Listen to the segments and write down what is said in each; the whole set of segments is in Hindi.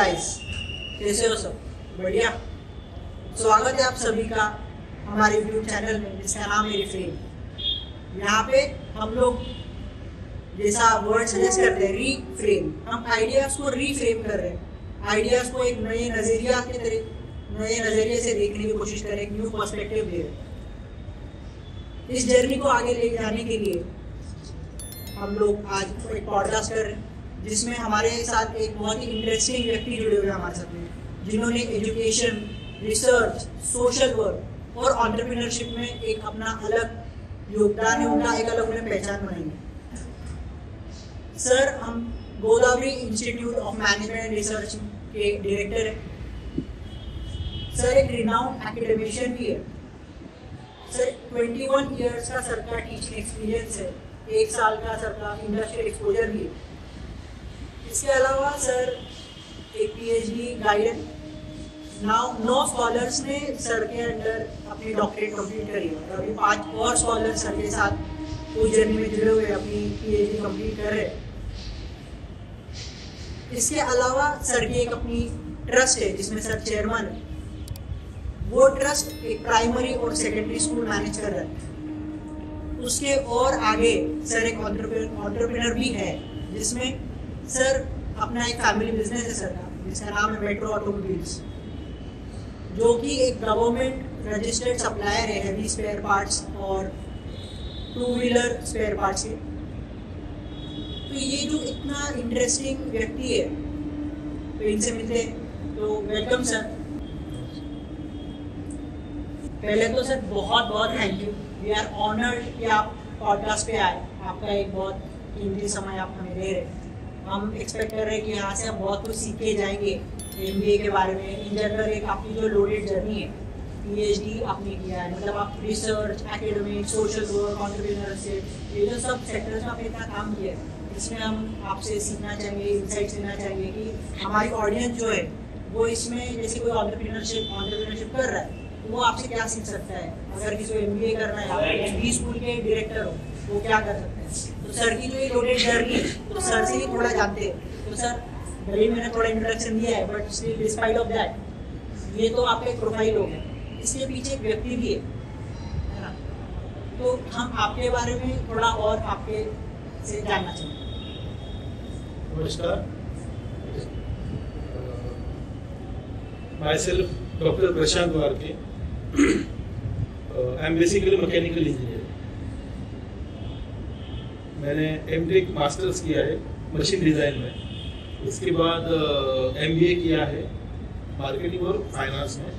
गाइस, कैसे हो सब? बढ़िया। स्वागत है आप सभी का हमारे YouTube चैनल में जिसका नाम है रिफ्रेम। यहाँ पे हम लोग जैसा वर्ड सजेस्ट करते हैं रीफ्रेम, हम आइडियाज को रीफ्रेम कर रहे हैं। आइडियाज को एक नए नज़रिए से देखने की कोशिश करें, एक न्यू पर्सपेक्टिव दे रहे हैं। इस जर्नी को आगे ले जाने के लिए हम लोग आज एक पॉडकास्ट कर रहे हैं जिसमें हमारे साथ एक बहुत ही इंटरेस्टिंग व्यक्ति जुड़े हुए हमारे साथ में, जिन्होंने एजुकेशन, रिसर्च, सोशल वर्क और एंटरप्रेन्योरशिप में एक अपना अलग योगदान है, उनका एक अलग उन्हें पहचान बनाई है। सर, हम Godavari institute of management and research के डायरेक्टर हैं। सर एक रिनाउंड एकेडमिशियन भी है। सर 21 ईयर्स का सर का टीचिंग एक्सपीरियंस है, 1 साल का सर का इंडस्ट्रियल एक्सपोजर भी है। इसके अलावा सर एक PhD गाइड। 9 स्कॉलर्स ने सर के अंडर अपनी डॉक्टरेट कंप्लीट करी है और अभी 5 और स्कॉलर्स सर के साथ उस जर्नी में जुड़े हुए अपनी PhD कंप्लीट कर रहे हैं। इसके अलावा सर की एक अपनी ट्रस्ट है जिसमें सर चेयरमैन है। वो ट्रस्ट एक प्राइमरी और सेकेंडरी स्कूल मैनेज कर रहा है। उसके और आगे सर एक एंटरप्रेन्योर भी है जिसमें सर अपना एक फैमिली बिजनेस है सर का, जिसका नाम है मेट्रो ऑटोमोबाइल्स, जो कि एक गवर्नमेंट रजिस्टर्ड सप्लायर है हैवी स्पेयर पार्ट्स और 2 व्हीलर स्पेयर पार्ट्स के। तो ये जो इतना इंटरेस्टिंग व्यक्ति है, तो इनसे मिलते हैं। तो वेलकम सर। पहले तो सर बहुत बहुत thank you, we are honoured कि आप पॉडकास्ट पे आए। आपका एक बहुत कीमती समय आप हमें दे रहे हैं। हम एक्सपेक्ट कर रहे हैं कि यहाँ से हम बहुत कुछ सीख के जाएंगे MBA के बारे में। इन जनरल एक आपकी जो लोडेड जर्नी है, PhD आपने किया है, मतलब आप research, academic, social work, entrepreneurship, ये जो सब सेक्टर्स में आपने इतना काम किया है, इसमें हम आपसे सीखना चाहेंगे, इंसाइट्स लेना चाहेंगे कि हमारी ऑडियंस जो है वो इसमें जैसे कोई एंटरप्रेन्योरशिप कर रहा है तो वो आपसे क्या सीख सकता है। अगर किसी को MBA करना है, आप MBA स्कूल के डायरेक्टर हो, वो क्या कर सकते हैं। तो सर की जो ये लोडेड जर्नी, तो सर से ही थोड़ा जानते हैं। तो सर भले मैंने थोड़ा इंट्रोडक्शन दिया है, but still despite of that ये तो आपका एक प्रोफाइल हो गया, इसके पीछे एक व्यक्ति भी है ना। तो हम आपके बारे में थोड़ा और आपके से जानना चाहेंगे। नमस्कार, my self doctor Prashant Warke. I am basically mechanical engineer. मैंने MTech मास्टर्स किया है मशीन डिज़ाइन में। उसके बाद MBA किया है मार्केटिंग और फाइनेंस में।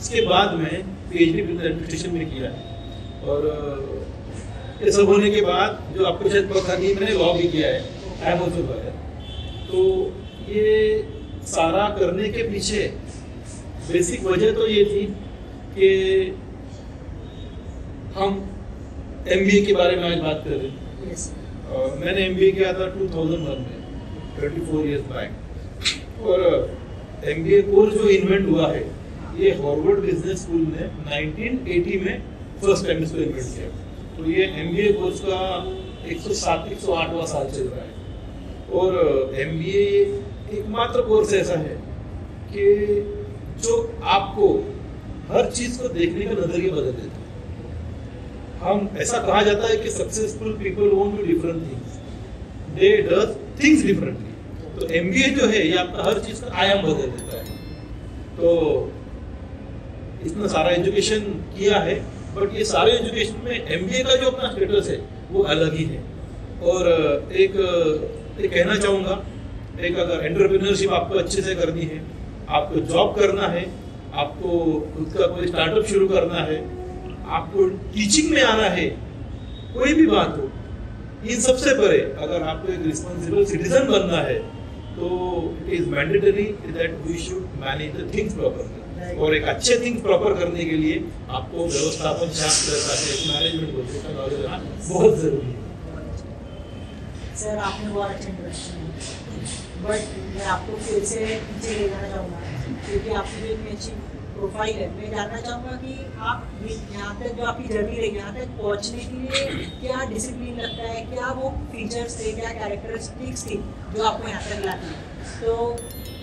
इसके बाद में PhD एडमिनिस्ट्रेशन में किया है। और ये सब होने के बाद जो आपको शायद पता नहीं, मैंने लॉ भी किया है, आई एम ऑल्सो लॉयर। तो ये सारा करने के पीछे बेसिक वजह तो ये थी कि हम MBA के बारे में आज बात कर रहे हैं। yes. मैंने MBA किया था 2001 में, 24 इयर्स बैक। और MBA कोर्स जो इन्वेंट हुआ है, ये हार्वर्ड बिजनेस स्कूल ने 1980 में फर्स्ट टाइम इसको इन्वेंट किया। तो ये MBA कोर्स का 107-108वां साल चल रहा है। और MBA एकमात्र कोर्स ऐसा है कि जो आपको हर चीज को देखने का नजरिया बदल देता है। हम ऐसा कहा जाता है कि successful people want to different things, they does things differently. तो MBA जो है ये आपका हर चीज का आयाम बदल देता है। तो इतना सारा एजुकेशन किया है, बट ये सारे एजुकेशन में MBA का जो अपना स्टेटस है वो अलग ही है। और एक कहना चाहूँगा, एक अगर एंटरप्रेन्योरशिप आपको अच्छे से करनी है, आपको जॉब करना है, आपको खुद का कोई स्टार्टअप शुरू करना है, आपको टीचिंग में आना है, कोई भी बात हो, इन सबसे परे अगर आपको एक रिस्पॉन्सिबल सिटीजन बनना है तो it is mandatory that we should manage the things properly. और एक अच्छे थिंग्स प्रॉपर करने के लिए आपको व्यवस्थापन शास्त्र, मैनेजमेंट बोलते हैं, नॉलेज होना बहुत जरूरी है। सर आपने बहुत अच्छा इंट्रोडक्शन, बट मैं आपको फिर से पीछे ले जाना चाहूँगा क्योंकि आपकी जो इतनी अच्छी प्रोफाइल है। मैं जानना चाहूँगा कि आप यहाँ तक जो आपकी जर्नी रही, यहाँ तक पहुँचने के लिए क्या डिसिप्लिन लगता है, क्या वो फीचर्स थे, क्या कैरेक्टरिस्टिक्स थी जो आपको यहाँ तक लाती है। तो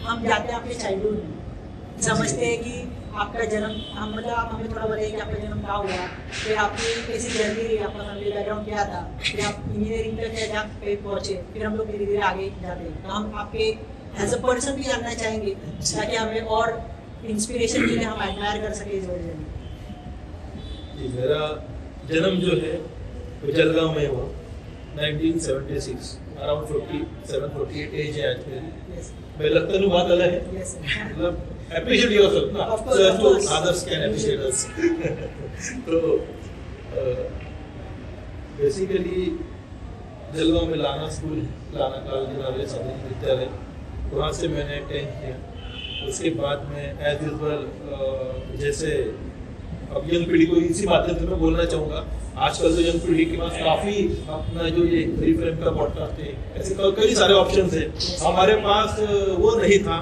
हम जाते हैं आपके चाइल्डहुड में, समझते हैं कि आपका जन्म, हम मतलब आप हमें थोड़ा बताइए कि आपका जन्म कहाँ हुआ, फिर आपकी कैसी जर्नी रही, आपका फैमिली बैकग्राउंड क्या था, फिर आप इंजीनियरिंग तक जहाँ पे पहुँचे, फिर हम लोग धीरे धीरे आगे जाते हैं। तो हम आपके एज अ पर्सन भी जानना चाहेंगे ताकि हमें और इंस्पिरेशन के लिए हम एडमायर कर सके इस वजह में। मेरा जन्म जो है वो जलगांव में हुआ 1976, अराउंड 47-48 एज है आज मेरी। मैं लगता हूँ बात अलग है, मतलब appreciate yourself ना, so others can appreciate us। तो बेसिकली जलगांव में लाना स्कूल, लाना कॉलेज सामाजिक विद्यालय, वहाँ से मैंने 10th किया। उसके बाद में एज यूजुअल जैसे अब यंग पीढ़ी को इसी माध्यम से मैं बोलना चाहूँगा, आजकल तो यंग पीढ़ी के पास काफ़ी अपना जो ये फ्री फ्रेम का पॉडकास्ट है, ऐसे कई सारे ऑप्शन है। हमारे पास वो नहीं था,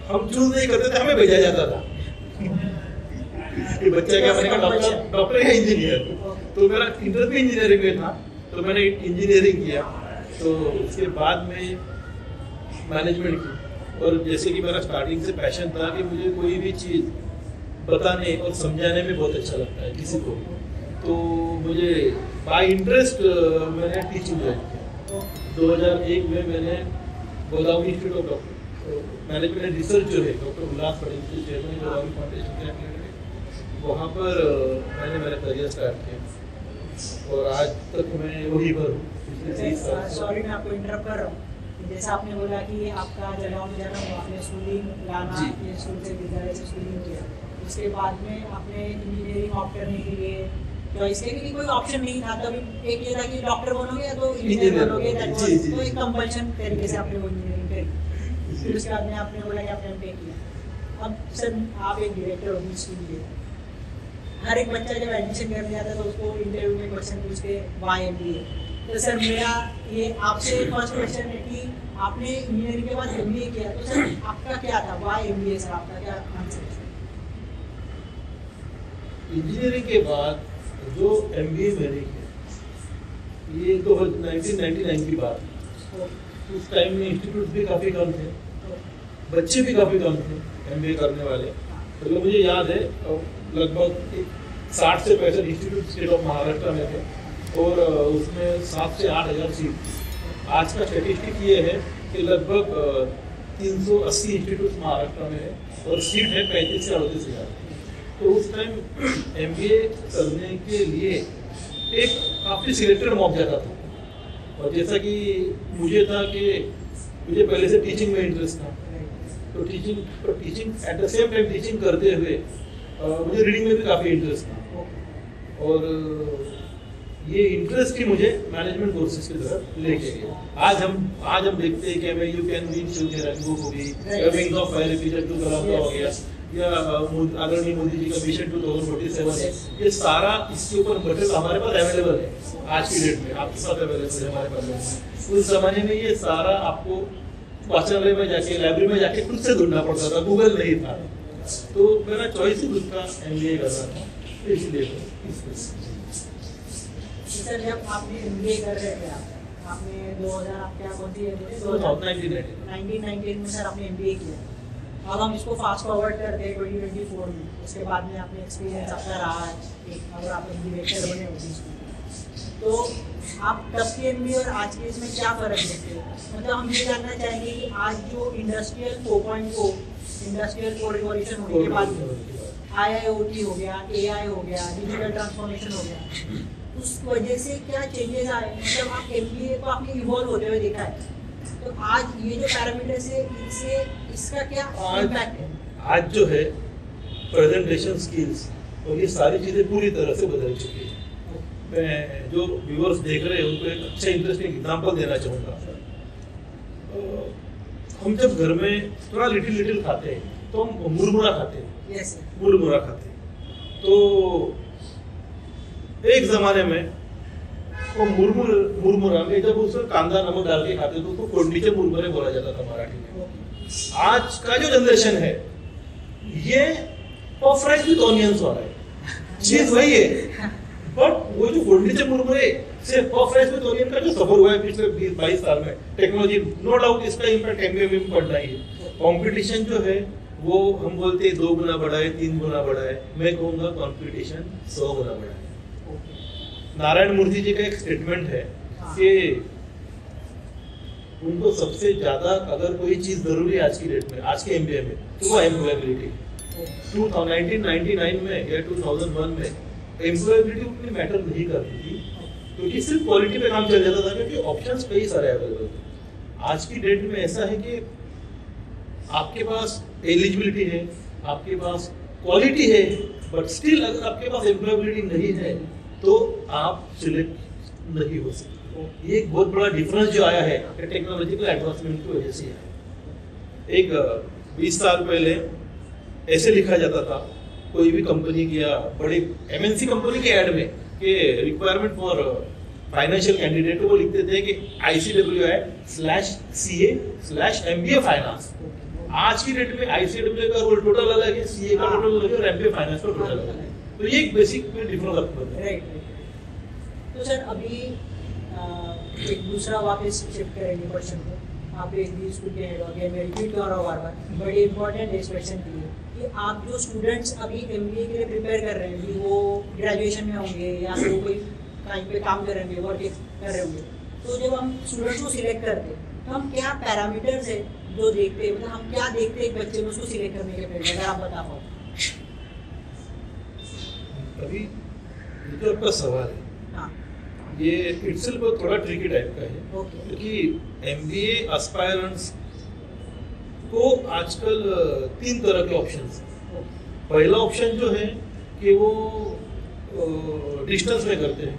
हम चूज नहीं करते थे, हमें भेजा जाता था कि बच्चा क्या बनेगा, डॉक्टर या इंजीनियर। तो मेरा इंटरेस्ट भी इंजीनियरिंग में था, तो मैंने इंजीनियरिंग किया। तो उसके बाद में मैनेजमेंट की, और जैसे कि मेरा स्टार्टिंग से पैशन था कि मुझे कोई भी चीज़ बताने और समझाने में बहुत अच्छा लगता है किसी को, तो मुझे बाय इंटरेस्ट मैंने टीचिंग ज्वाइन किया। 2001 में मैंने Godavari institute of management and research जो है डॉक्टर उल्लास पटेल के चेयरमैन गोदावरी फाउंडेशन के, वहाँ पर मैंने मेरा करियर स्टार्ट किया और आज तक मैं वहीं पर हूँ पिछले 30 साल। सॉरी मैं आपको इंटरप्ट कर रहा हूँ। जैसा आपने बोला कि आपका जलगांव में जन्म हुआ, आपने स्कूलिंग लाना ये स्कूल से विद्यालय से स्कूलिंग किया, उसके बाद में आपने इंजीनियरिंग ऑप्ट करने के लिए चॉइस किया क्योंकि कोई ऑप्शन नहीं था तब, एक ये था कि डॉक्टर बनोगे या तो इंजीनियर बनोगे, तो एक कंपल्शन तरीके से आपने वो इंजीनियरिंग करी। फिर उसके बाद में आपने बोला कि आपने एमटेक किया। अब सर आप एक डायरेक्टर हो स्कूल के, हर एक बच्चा जब एडमिशन करने जाता है तो उसको इंटरव्यू में क्वेश्चन पूछते व्हाई एमबीए। तो सर मेरा ये आपसे फर्स्ट क्वेश्चन है कि आपने इंजीनियरिंग के बाद एमबीए किया, तो सर आपका क्या था, व्हाई एमबीए सर, आपका क्या आंसर है? इंजीनियरिंग के बाद जो एमबीए मैंने किया, ये तो 1999 की बात है। उस टाइम में इंस्टीट्यूट भी काफ़ी कम थे, बच्चे भी काफ़ी कम थे एमबीए करने वाले। मतलब मुझे याद है लगभग 60 से 65 इंस्टीट्यूट स्टेट ऑफ महाराष्ट्र में थे और उसमें 7 से 8 हज़ार सीट। आज का स्टेटिस्टिक ये है कि लगभग 380 इंस्टीट्यूट महाराष्ट्र में है और सीट है 35 से 38 हज़ार। तो उस टाइम एमबीए करने के लिए एक काफ़ी सिलेक्टेड मॉक जाता था, और जैसा कि मुझे था कि मुझे पहले से टीचिंग में इंटरेस्ट था, तो teaching at the same time teaching करते हुए मुझे रीडिंग में भी काफ़ी इंटरेस्ट था, और ये इंटरेस्ट ही मुझे मैनेजमेंट कोर्सेज की तरफ लेके गया। आज हम देखते हैं कि हमें you can win Shivcharan book होगी, विंग्स ऑफ फायर एपिसोड 2 कलाम का हो गया, या आदरणीय मोदी जी का मिशन 2047 है। ये सारा इसके ऊपर मटेरियल हमारे पास अवेलेबल है आज की डेट में, आपके साथ अवेलेबल है हमारे पास। उस जमाने में ये सारा आपको वाचनालय में जाके, लाइब्रेरी में जाके खुद से ढूंढना पड़ता था, गूगल नहीं था। तो मेरा चॉइस ही खुद का एमबीए करना था, इसलिए सर जब आपने एमबीए कर रहे थे आपने 2000 आप क्या कौन सी 1998 में सर आपने एमबीए किया। अब हम इसको फास्ट फॉरवर्ड करते हैं 2024 में, उसके बाद में आपने एक्सपीरियंस आपका रहा अगर आप डायरेक्टर बने होते तो आप तब के एमबीए और आज के इसमें क्या फ़र्क देखते हो? मतलब हम ये जानना चाहेंगे कि आज जो इंडस्ट्रियल 4.0 इंडस्ट्रियल 4 रिवॉल्यूशन होने के बाद IIoT हो गया, AI हो गया, डिजिटल ट्रांसफॉर्मेशन हो गया, उस वजह से क्या चेंजेस आए? मतलब आप एमबीए को आपने इवॉल्व होते हुए देखा है, तो आज ये जो पैरामीटर्स है इनसे इसका क्या इम्पैक्ट है? आज जो है प्रेजेंटेशन स्किल्स और ये सारी चीज़ें पूरी तरह से बदल चुकी है। मैं जो व्यूअर्स देख रहे हैं उनको एक अच्छा इंटरेस्टिंग एग्जांपल देना चाहूँगा। हम जब घर में थोड़ा लिटिल खाते हैं तो हम मुरमुरा खाते हैं, मुरमुरा खाते हैं। तो एक ज़माने में वो मुरमुरा में जब उसमें कांदा नमक डाल के खाते तो उसको कोंडीचे मुरमुरे बोला जाता था मराठी में। आज का जो जनरेशन है ये पफ राइस विद ऑनियंस वाला है, चीज वही है, बट वो जो कोंडीचे मुरमुरे से पफ राइस विद ऑनियन का जो सफर हुआ है पिछले 20-22 साल में टेक्नोलॉजी, नो डाउट इसका इम्पैक्ट एमबीए में पड़ रही है। कंपटीशन जो है वो हम बोलते हैं 2 गुना बढ़ा है, 3 गुना बढ़ा है, मैं कहूँगा कंपटीशन 100 गुना बढ़ा है। नारायण मूर्ति जी का एक स्टेटमेंट है कि उनको सबसे ज्यादा अगर कोई चीज जरूरी है आज की डेट में, आज के एमबीए में, तो वो एम्प्लॉयबिलिटी। 1999 में या 2001 में एम्प्लॉयबिलिटी उतनी मैटर नहीं करती थी, क्योंकि सिर्फ क्वालिटी पे काम चल जाता था, क्योंकि ऑप्शंस कई सारे अवेलेबल थे। आज की डेट में ऐसा है कि आपके पास एलिजिबिलिटी है, आपके पास क्वालिटी है, बट स्टिल अगर आपके पास एम्प्लॉयबिलिटी नहीं है तो आप सिलेक्ट नहीं हो सकते। ये एक बहुत बड़ा डिफरेंस जो आया है टेक्नोलॉजिकल एडवांसमेंट की वजह से है। एक 20 साल पहले ऐसे लिखा जाता था कोई भी कंपनी की या बड़ी एमएनसी कंपनी के ऐड में कि रिक्वायरमेंट फॉर फाइनेंशियल कैंडिडेट, वो लिखते थे कि ICWI/CA/MBA फाइनेंस। आज की डेट में ICWI का रोल टोटल अलग है, CA का टोटल अलग है और MBA फाइनेंस का टोटल अलग है। तो ये एक बेसिक डिफरेंस आपको है। तो सर अभी एक दूसरा वापस शिफ्ट करेंगे क्वेश्चन को। आप एक भी स्कूल के हेड हो गए, मैं रिपीट कर रहा हूँ बार-बार, बड़ी इंपॉर्टेंट एक्सप्रेशन के लिए कि आप जो स्टूडेंट्स अभी MBA के लिए प्रिपेयर कर रहे हैं, भी वो ग्रेजुएशन में होंगे या फिर कोई कहीं पे काम कर रहे होंगे, वर्क कर रहे होंगे, तो जब हम स्टूडेंट्स को सिलेक्ट करते हैं तो हम क्या पैरामीटर्स है जो देखते हैं, मतलब हम क्या देखते हैं एक बच्चे में उसको सिलेक्ट करने के पहले, अगर आप बता पाओ। अभी ये जो आपका सवाल है, ये इटसेल्फ थोड़ा ट्रिकी टाइप का है, क्योंकि MBA एस्पायरेंट्स को आजकल 3 तरह के ऑप्शंस हैं। पहला ऑप्शन जो है कि वो डिस्टेंस में करते हैं,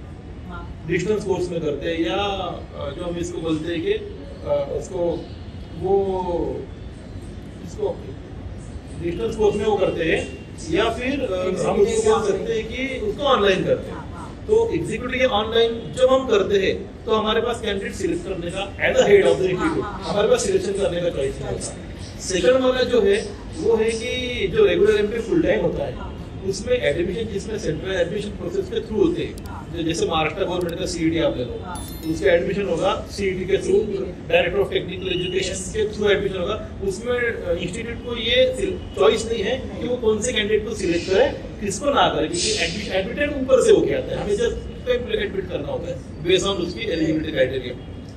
डिस्टेंस कोर्स में करते हैं, या जो हम इसको बोलते हैं कि उसको डिस्टेंस कोर्स में वो करते हैं, या फिर हम उसको बोल सकते हैं कि उसको ऑनलाइन करते हैं। तो एग्जीक्यूटिव ऑनलाइन जब हम करते हैं तो हमारे पास कैंडिडेट सिलेक्ट करने का as a head of the institute हमारे पास सिलेक्शन करने का चॉइस नहीं होता। सेकंड वाला जो है वो है कि जो रेगुलर एमपी फुल टाइम होता है, उसमें एडमिशन जिसमें सेंट्रल एडमिशन प्रोसेस के थ्रू होते हैं, जैसे महाराष्ट्र गवर्नमेंट का CET आप ले लो, उसका एडमिशन होगा CET के through, director of technical education के थ्रू एडमिशन होगा। उसमें इंस्टीट्यूट को ये चॉइस नहीं है कि वो कौन से कैंडिडेट को सिलेक्ट करे, किसको ना करे, क्योंकि एडमिटेड ऊपर से होके आता है, हमें जस्ट उसको एडमिट करना होता है बेस्ड ऑन उसकी एलिजिबिलिटी क्राइटेरिया।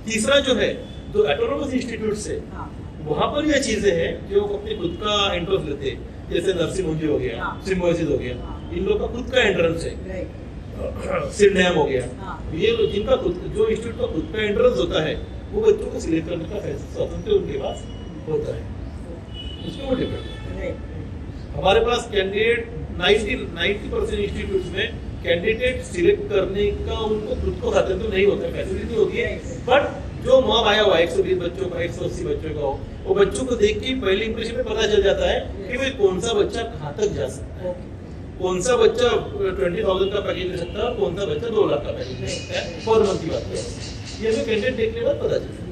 तीसरा जो है, जो ऑटोनोमस इंस्टीट्यूट से, वहाँ पर ये चीजें हैं जो अपने खुद का एंट्रेंस लेते हैं, जैसे नर्सिंग होंगे हो गया, सिम्बोसिस हो गया, इन लोगों का खुद का एंट्रेंस है, सिडनैम हो गया, ये जिनका जो इंस्टीट्यूट का खुद का एंट्रेंस होता है, वो बच्चों को सिलेक्ट करने का स्वतंत्र उनके पास होता है, उसमें वो डिपेंड है। हमारे पास कैंडिडेट 90% इंस्टीट्यूट में कैंडिडेट सिलेक्ट करने का उनको खुद को स्वतंत्र नहीं होता है, फैसिलिटी होती है, बट जो मॉब आया हुआ 120 बच्चों का, 180 बच्चों का हो, वो बच्चों को देख के पहले इंप्रेशन में पता चल जाता है कि भाई कौन सा बच्चा कहाँ तक जा सकता है, कौन सा बच्चा 20,000 का पैकेज ले सकता है और कौन सा बच्चा 2 लाख का पैकेज ले सकता है, पर मंथ की बात है, ये हमें कैंडिडेट देखने के बाद पता चलता है।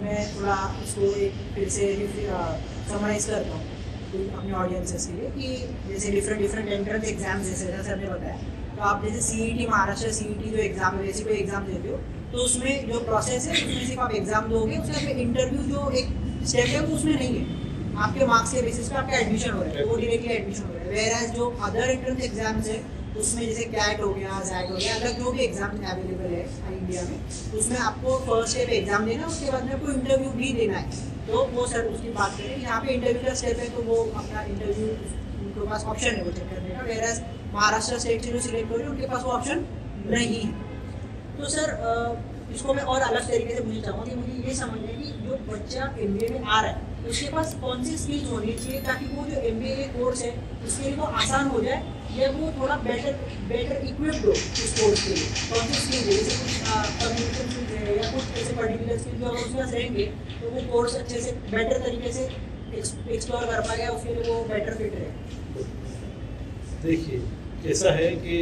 मैं थोड़ा इसको एक फिर से समराइज करता हूँ अपने ऑडियंसेस के लिए कि जैसे डिफरेंट एंट्रेंस एग्जाम्स जैसे सर ने बताया, तो आप जैसे CET, महाराष्ट्र CET जो एग्जाम है, वैसे कोई एग्जाम देते हो, तो उसमें जो प्रोसेस है उसमें सिर्फ आप एग्जाम दोगे, उसमें इंटरव्यू जो एक स्टेप है वो उसमें नहीं है, आपके मार्क्स के बेसिस पे आपका एडमिशन हो रहा है, वो डायरेक्टली एडमिशन हो रहा है। वेयरएज जो अदर एंट्रेंस एग्जाम्स है उसमें जैसे कैट हो गया, जैट हो गया, अलग जो भी एग्जाम अवेलेबल है इंडिया में, उसमें आपको फर्स्ट स्टेप एग्जाम देना, उसके बाद में आपको इंटरव्यू भी देना है। तो वो सर उसकी बात करें, यहाँ पे इंटरव्यू का स्टेप है तो वो अपना इंटरव्यू उनके पास ऑप्शन है वो चेक करने का, वेयरएज महाराष्ट्र स्टेट से जो सिलेक्ट हो रही है उनके पास वो ऑप्शन नहीं है। तो सर इसको मैं और अलग तरीके से पूछना चाहूँगा कि मुझे ये समझना है कि जो बच्चा MBA में आ रहा है उसके पास कौन सी स्किल्स होनी चाहिए ताकि वो जो MBA कोर्स है उसके लिए वो आसान हो जाए, या वो थोड़ा बेटर इक्विप्ड हो उस कोर्स के लिए, कौन सी स्किल है, जैसे कुछ कम्युनिकेशन स्किल्स है या कुछ ऐसे पर्टिकुलर स्किल्स जो अगर उसके पास रहेंगे तो वो कोर्स अच्छे से बेटर तरीके से एक्सप्लोर कर पाएगा, उसके लिए वो बेटर फिट रहेगा। देखिए ऐसा है कि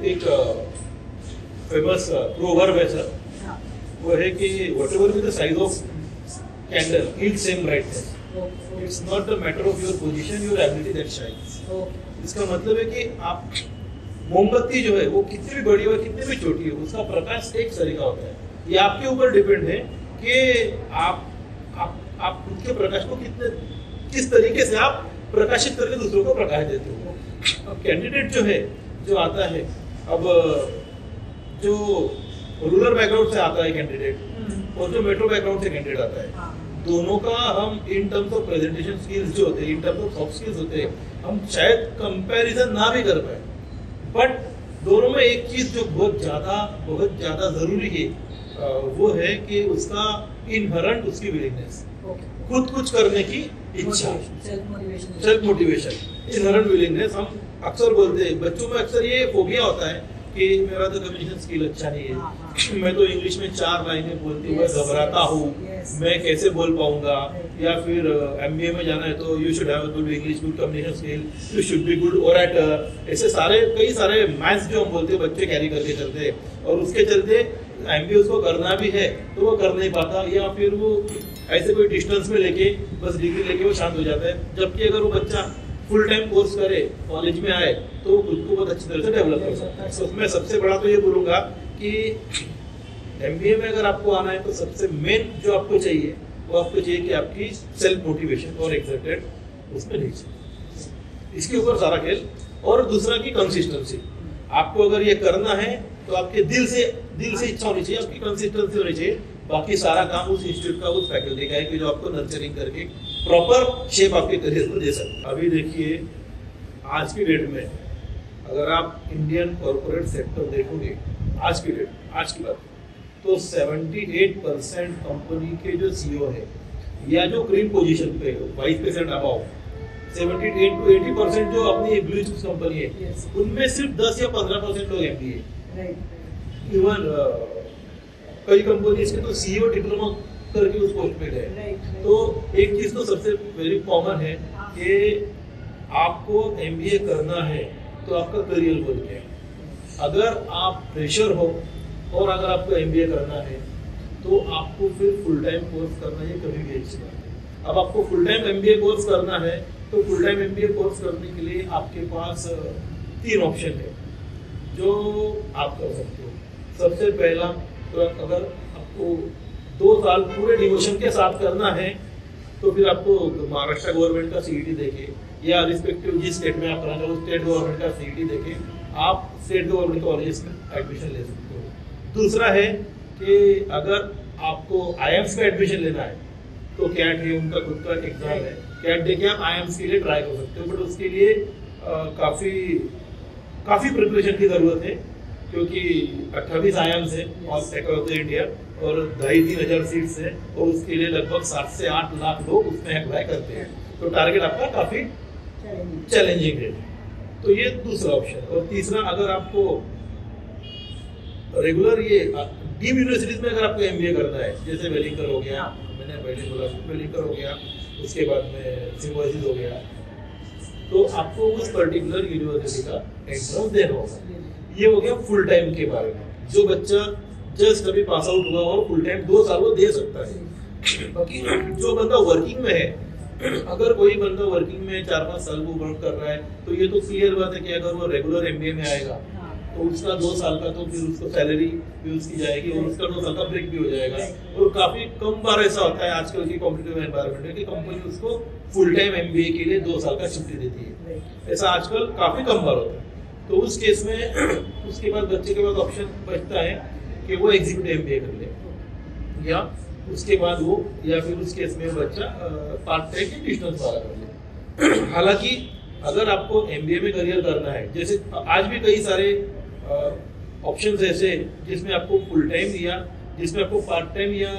एक फेमस प्रोवर्ब है सर, वो है कि whatever be the size of candle, each same brightness. It's not the matter of your position, your ability that shines. इसका मतलब है कि आप मोमबत्ती जो है वो कितनी भी बड़ी हो कितनी भी छोटी हो, उसका प्रकाश एक तरीका होता है, ये आपके ऊपर डिपेंड है कि आप खुद के प्रकाश को किस तरीके से आप प्रकाशित करके दूसरों को प्रकाश देते हो। अब कैंडिडेट जो है, जो आता है, अब जो रूरल बैकग्राउंड से आता है कैंडिडेट और जो मेट्रो बैकग्राउंड से कैंडिडेट आता है, दोनों का हम in terms of presentation skills जो होते हैं, in terms of soft skills होते हैं, हम शायद कंपैरिजन ना भी कर पाए, बट दोनों में एक चीज जो बहुत ज्यादा जरूरी है वो है कि उसका इनहरेंट उसकी विलिंगनेस, खुद कुछ करने की इच्छा, सेल्फ मोटिवेशन, इनहरेंट विलिंगनेस। हम अक्सर बोलते हैं, बच्चों में अक्सर ये फोबिया होता है कि मेरा तो कम्युनिकेशन स्किल अच्छा नहीं है, मैं तो इंग्लिश में 4 लाइनें बोलती हुए घबराता हूँ, मैं कैसे बोल पाऊंगा, या फिर MBA में जाना है तो you should have good English, good communication skill, you should be good orator, ऐसे कई सारे मैथ्स जो हम बोलते हैं बच्चे कैरी करके चलते हैं, और उसके चलते MBA उसको करना भी है तो वो कर नहीं पाता, या फिर वो ऐसे कोई डिस्टेंस में लेके बस डिग्री लेके वो शांत हो जाता है। जबकि अगर वो बच्चा फुल टाइम कोर्स करे, कॉलेज में आए, तो वो खुद को बहुत अच्छी तरह से डेवलप कर सकता है। तो मैं सबसे बड़ा तो ये बोलूँगा कि MBA में अगर आपको आना है तो सबसे मेन जो आपको चाहिए वो आपको चाहिए कि आपकी सेल्फ मोटिवेशन और एक्साइटेड उसमें नहीं चाहिए, इसके ऊपर सारा खेल। और दूसरा की कंसिस्टेंसी, आपको अगर ये करना है तो आपके दिल से इच्छा होनी चाहिए, आपकी कंसिस्टेंसी होनी चाहिए। बाकी सारा काम उस इंस्टीट्यूट का, उस फैकल्टी का है कि जो आपको नर्चरिंग करके प्रॉपर शेप आपके करियर को दे सकते। अभी देखिए आज की डेट में अगर आप इंडियन कॉर्पोरेट सेक्टर देखोगे, आज की बात, तो 78% कंपनी के जो CEO है या जो क्रीम पोजीशन पे है, 22% अबाउ, 78 to 80% जो अपनी ब्लू चिप्स कंपनी है, उनमें सिर्फ 10 या 15% लोग MBA। इवन कई कंपनी के तो CEO डिप्लोमा करके उस पोस्ट पे गए। तो एक चीज तो सबसे वेरी कॉमन है कि आपको MBA करना है तो आपका करियर गोल क्या है। अगर आप फ्रेशर हो और अगर आपको MBA करना है तो आपको फिर फुल टाइम कोर्स करना, ये कभी भी अच्छी बात है। अब आपको फुल टाइम MBA कोर्स करना है तो फुल टाइम MBA कोर्स करने के लिए आपके पास 3 ऑप्शन है जो आप कर सकते हो। सबसे पहला तो अगर आपको 2 साल पूरे डिवोशन के साथ करना है तो फिर आपको महाराष्ट्र गवर्नमेंट का CET देके, या रिस्पेक्टिव जिस स्टेट में आप रहना चाहो स्टेट गवर्नमेंट का CET देके आप स्टेट गवर्नमेंट कॉलेज में एडमिशन ले सकते हो। दूसरा है कि अगर आपको IIMS का एडमिशन लेना है तो CAT है, उनका खुद का एग्जाम है, CAT देके आप IIMS के लिए ट्राई कर सकते हो। बट उसके लिए काफी प्रिपरेशन की जरूरत है, क्योंकि 28 IIMS है अक्रॉस द इंडिया और 2,500-3 हजार सीट्स है, और उसके लिए लगभग 7 से 8 लाख लोग उसमें अप्लाई करते हैं। तो टारगेट आपका काफी चैलेंजिंग है। तो ये दूसरा ऑप्शन। और तीसरा, अगर आपको रेगुलर ये डीम यूनिवर्सिटीज में अगर आपको MBA करना है, जैसे वेलिंगकर हो गया, मैंने पहले बोला वेलिंगकर हो गया, उसके बाद में सिम्बायोसिस हो गया, तो आपको उस पर्टिकुलर यूनिवर्सिटी का एंट्रेंस देना होगा। ये हो गया फुल टाइम के बारे में, जो बच्चा जस्ट अभी पास आउट हुआ और फुल टाइम 2 साल वो दे सकता है। बाकी जो बंदा वर्किंग में है, अगर कोई बंदा वर्किंग में 4-5 साल वो वर्क कर रहा है, तो ये तो क्लियर बात है कि अगर वो रेगुलर MBA में आएगा तो उसका 2 साल का तो फिर उसको सैलरी भी उसकी जाएगी और उसका 2 साल का ब्रेक भी हो जाएगा। और काफी कम बार ऐसा होता है आजकल की कॉम्पिटिटिव एनवायरनमेंट में कि कंपनी उसको फुल टाइम MBA के लिए 2 साल का छुट्टी देती है। ऐसा आजकल काफी कम बार होता है। तो उस केस में उसके बाद बच्चे के पास ऑप्शन बचता है कि वो एग्जीक्यूटिव MBA कर ले, या उसके बाद वो, या फिर उस केस में बच्चा पार्ट टाइम की डिस्टेंस वाला कर ले। हालांकि अगर आपको MBA में करियर करना है, जैसे आज भी कई सारे ऑप्शंस ऐसे जिसमें आपको फुल टाइम या जिसमें आपको पार्ट टाइम या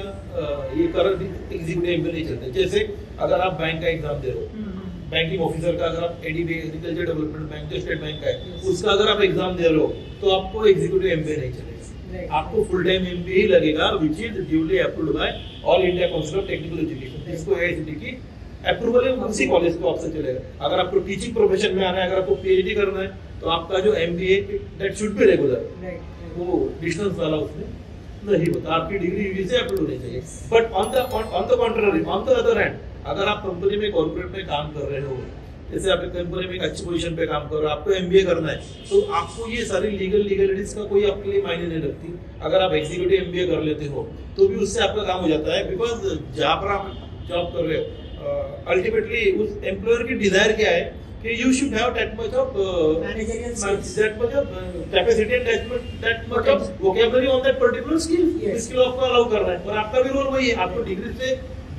ये कर एग्जीक्यूटिव MBA नहीं चलते। जैसे अगर आप बैंक का एग्जाम दे रहे हो, बैंकिंग ऑफिसर का, अगर आप ADB एग्रीकल्चर डेवलपमेंट बैंक जो स्टेट बैंक का है उसका अगर आप एग्जाम दे रहे हो तो आपको एग्जीक्यूटिव MBA नहीं चलेगा, आपको फुल टाइम MBA ही लगेगा, which is duly approved by all India council of technical education, जिसको AICTE की अप्रूवल है, उसी कॉलेज को आपसे चलेगा। अगर आपको टीचिंग प्रोफेशन में आना है, अगर आपको PhD करना है, तो आपका जो MBA that should be regular, वो डिस्टेंस वाला उसमें नहीं होता, आपकी डिग्री UGC से अप्रूव होनी चाहिए। But on the contrary, on the other hand, अगर आप कंपनी में कॉर्पोरेट में काम कर रहे हो जैसे आप एक कंपनी में एक अच्छी पोजीशन पे काम कर रहे हो, आपको एमबीए करना है, तो आपको ये सारी लीगलिटीज का कोई आपके लिए मायने नहीं रखती। अगर आप एग्जीक्यूटिव एमबीए कर लेते हो तो भी उससे आपका काम हो जाता है, बिकॉज जहाँ पर आप जॉब कर रहे हो अल्टीमेटली उस एम्प्लॉयर की डिजायर क्या है कि you should have that much of capacity and that much of vocabulary on that particular skill. skill आपको अलाउ करना है, और आपका भी रोल वही है। आपको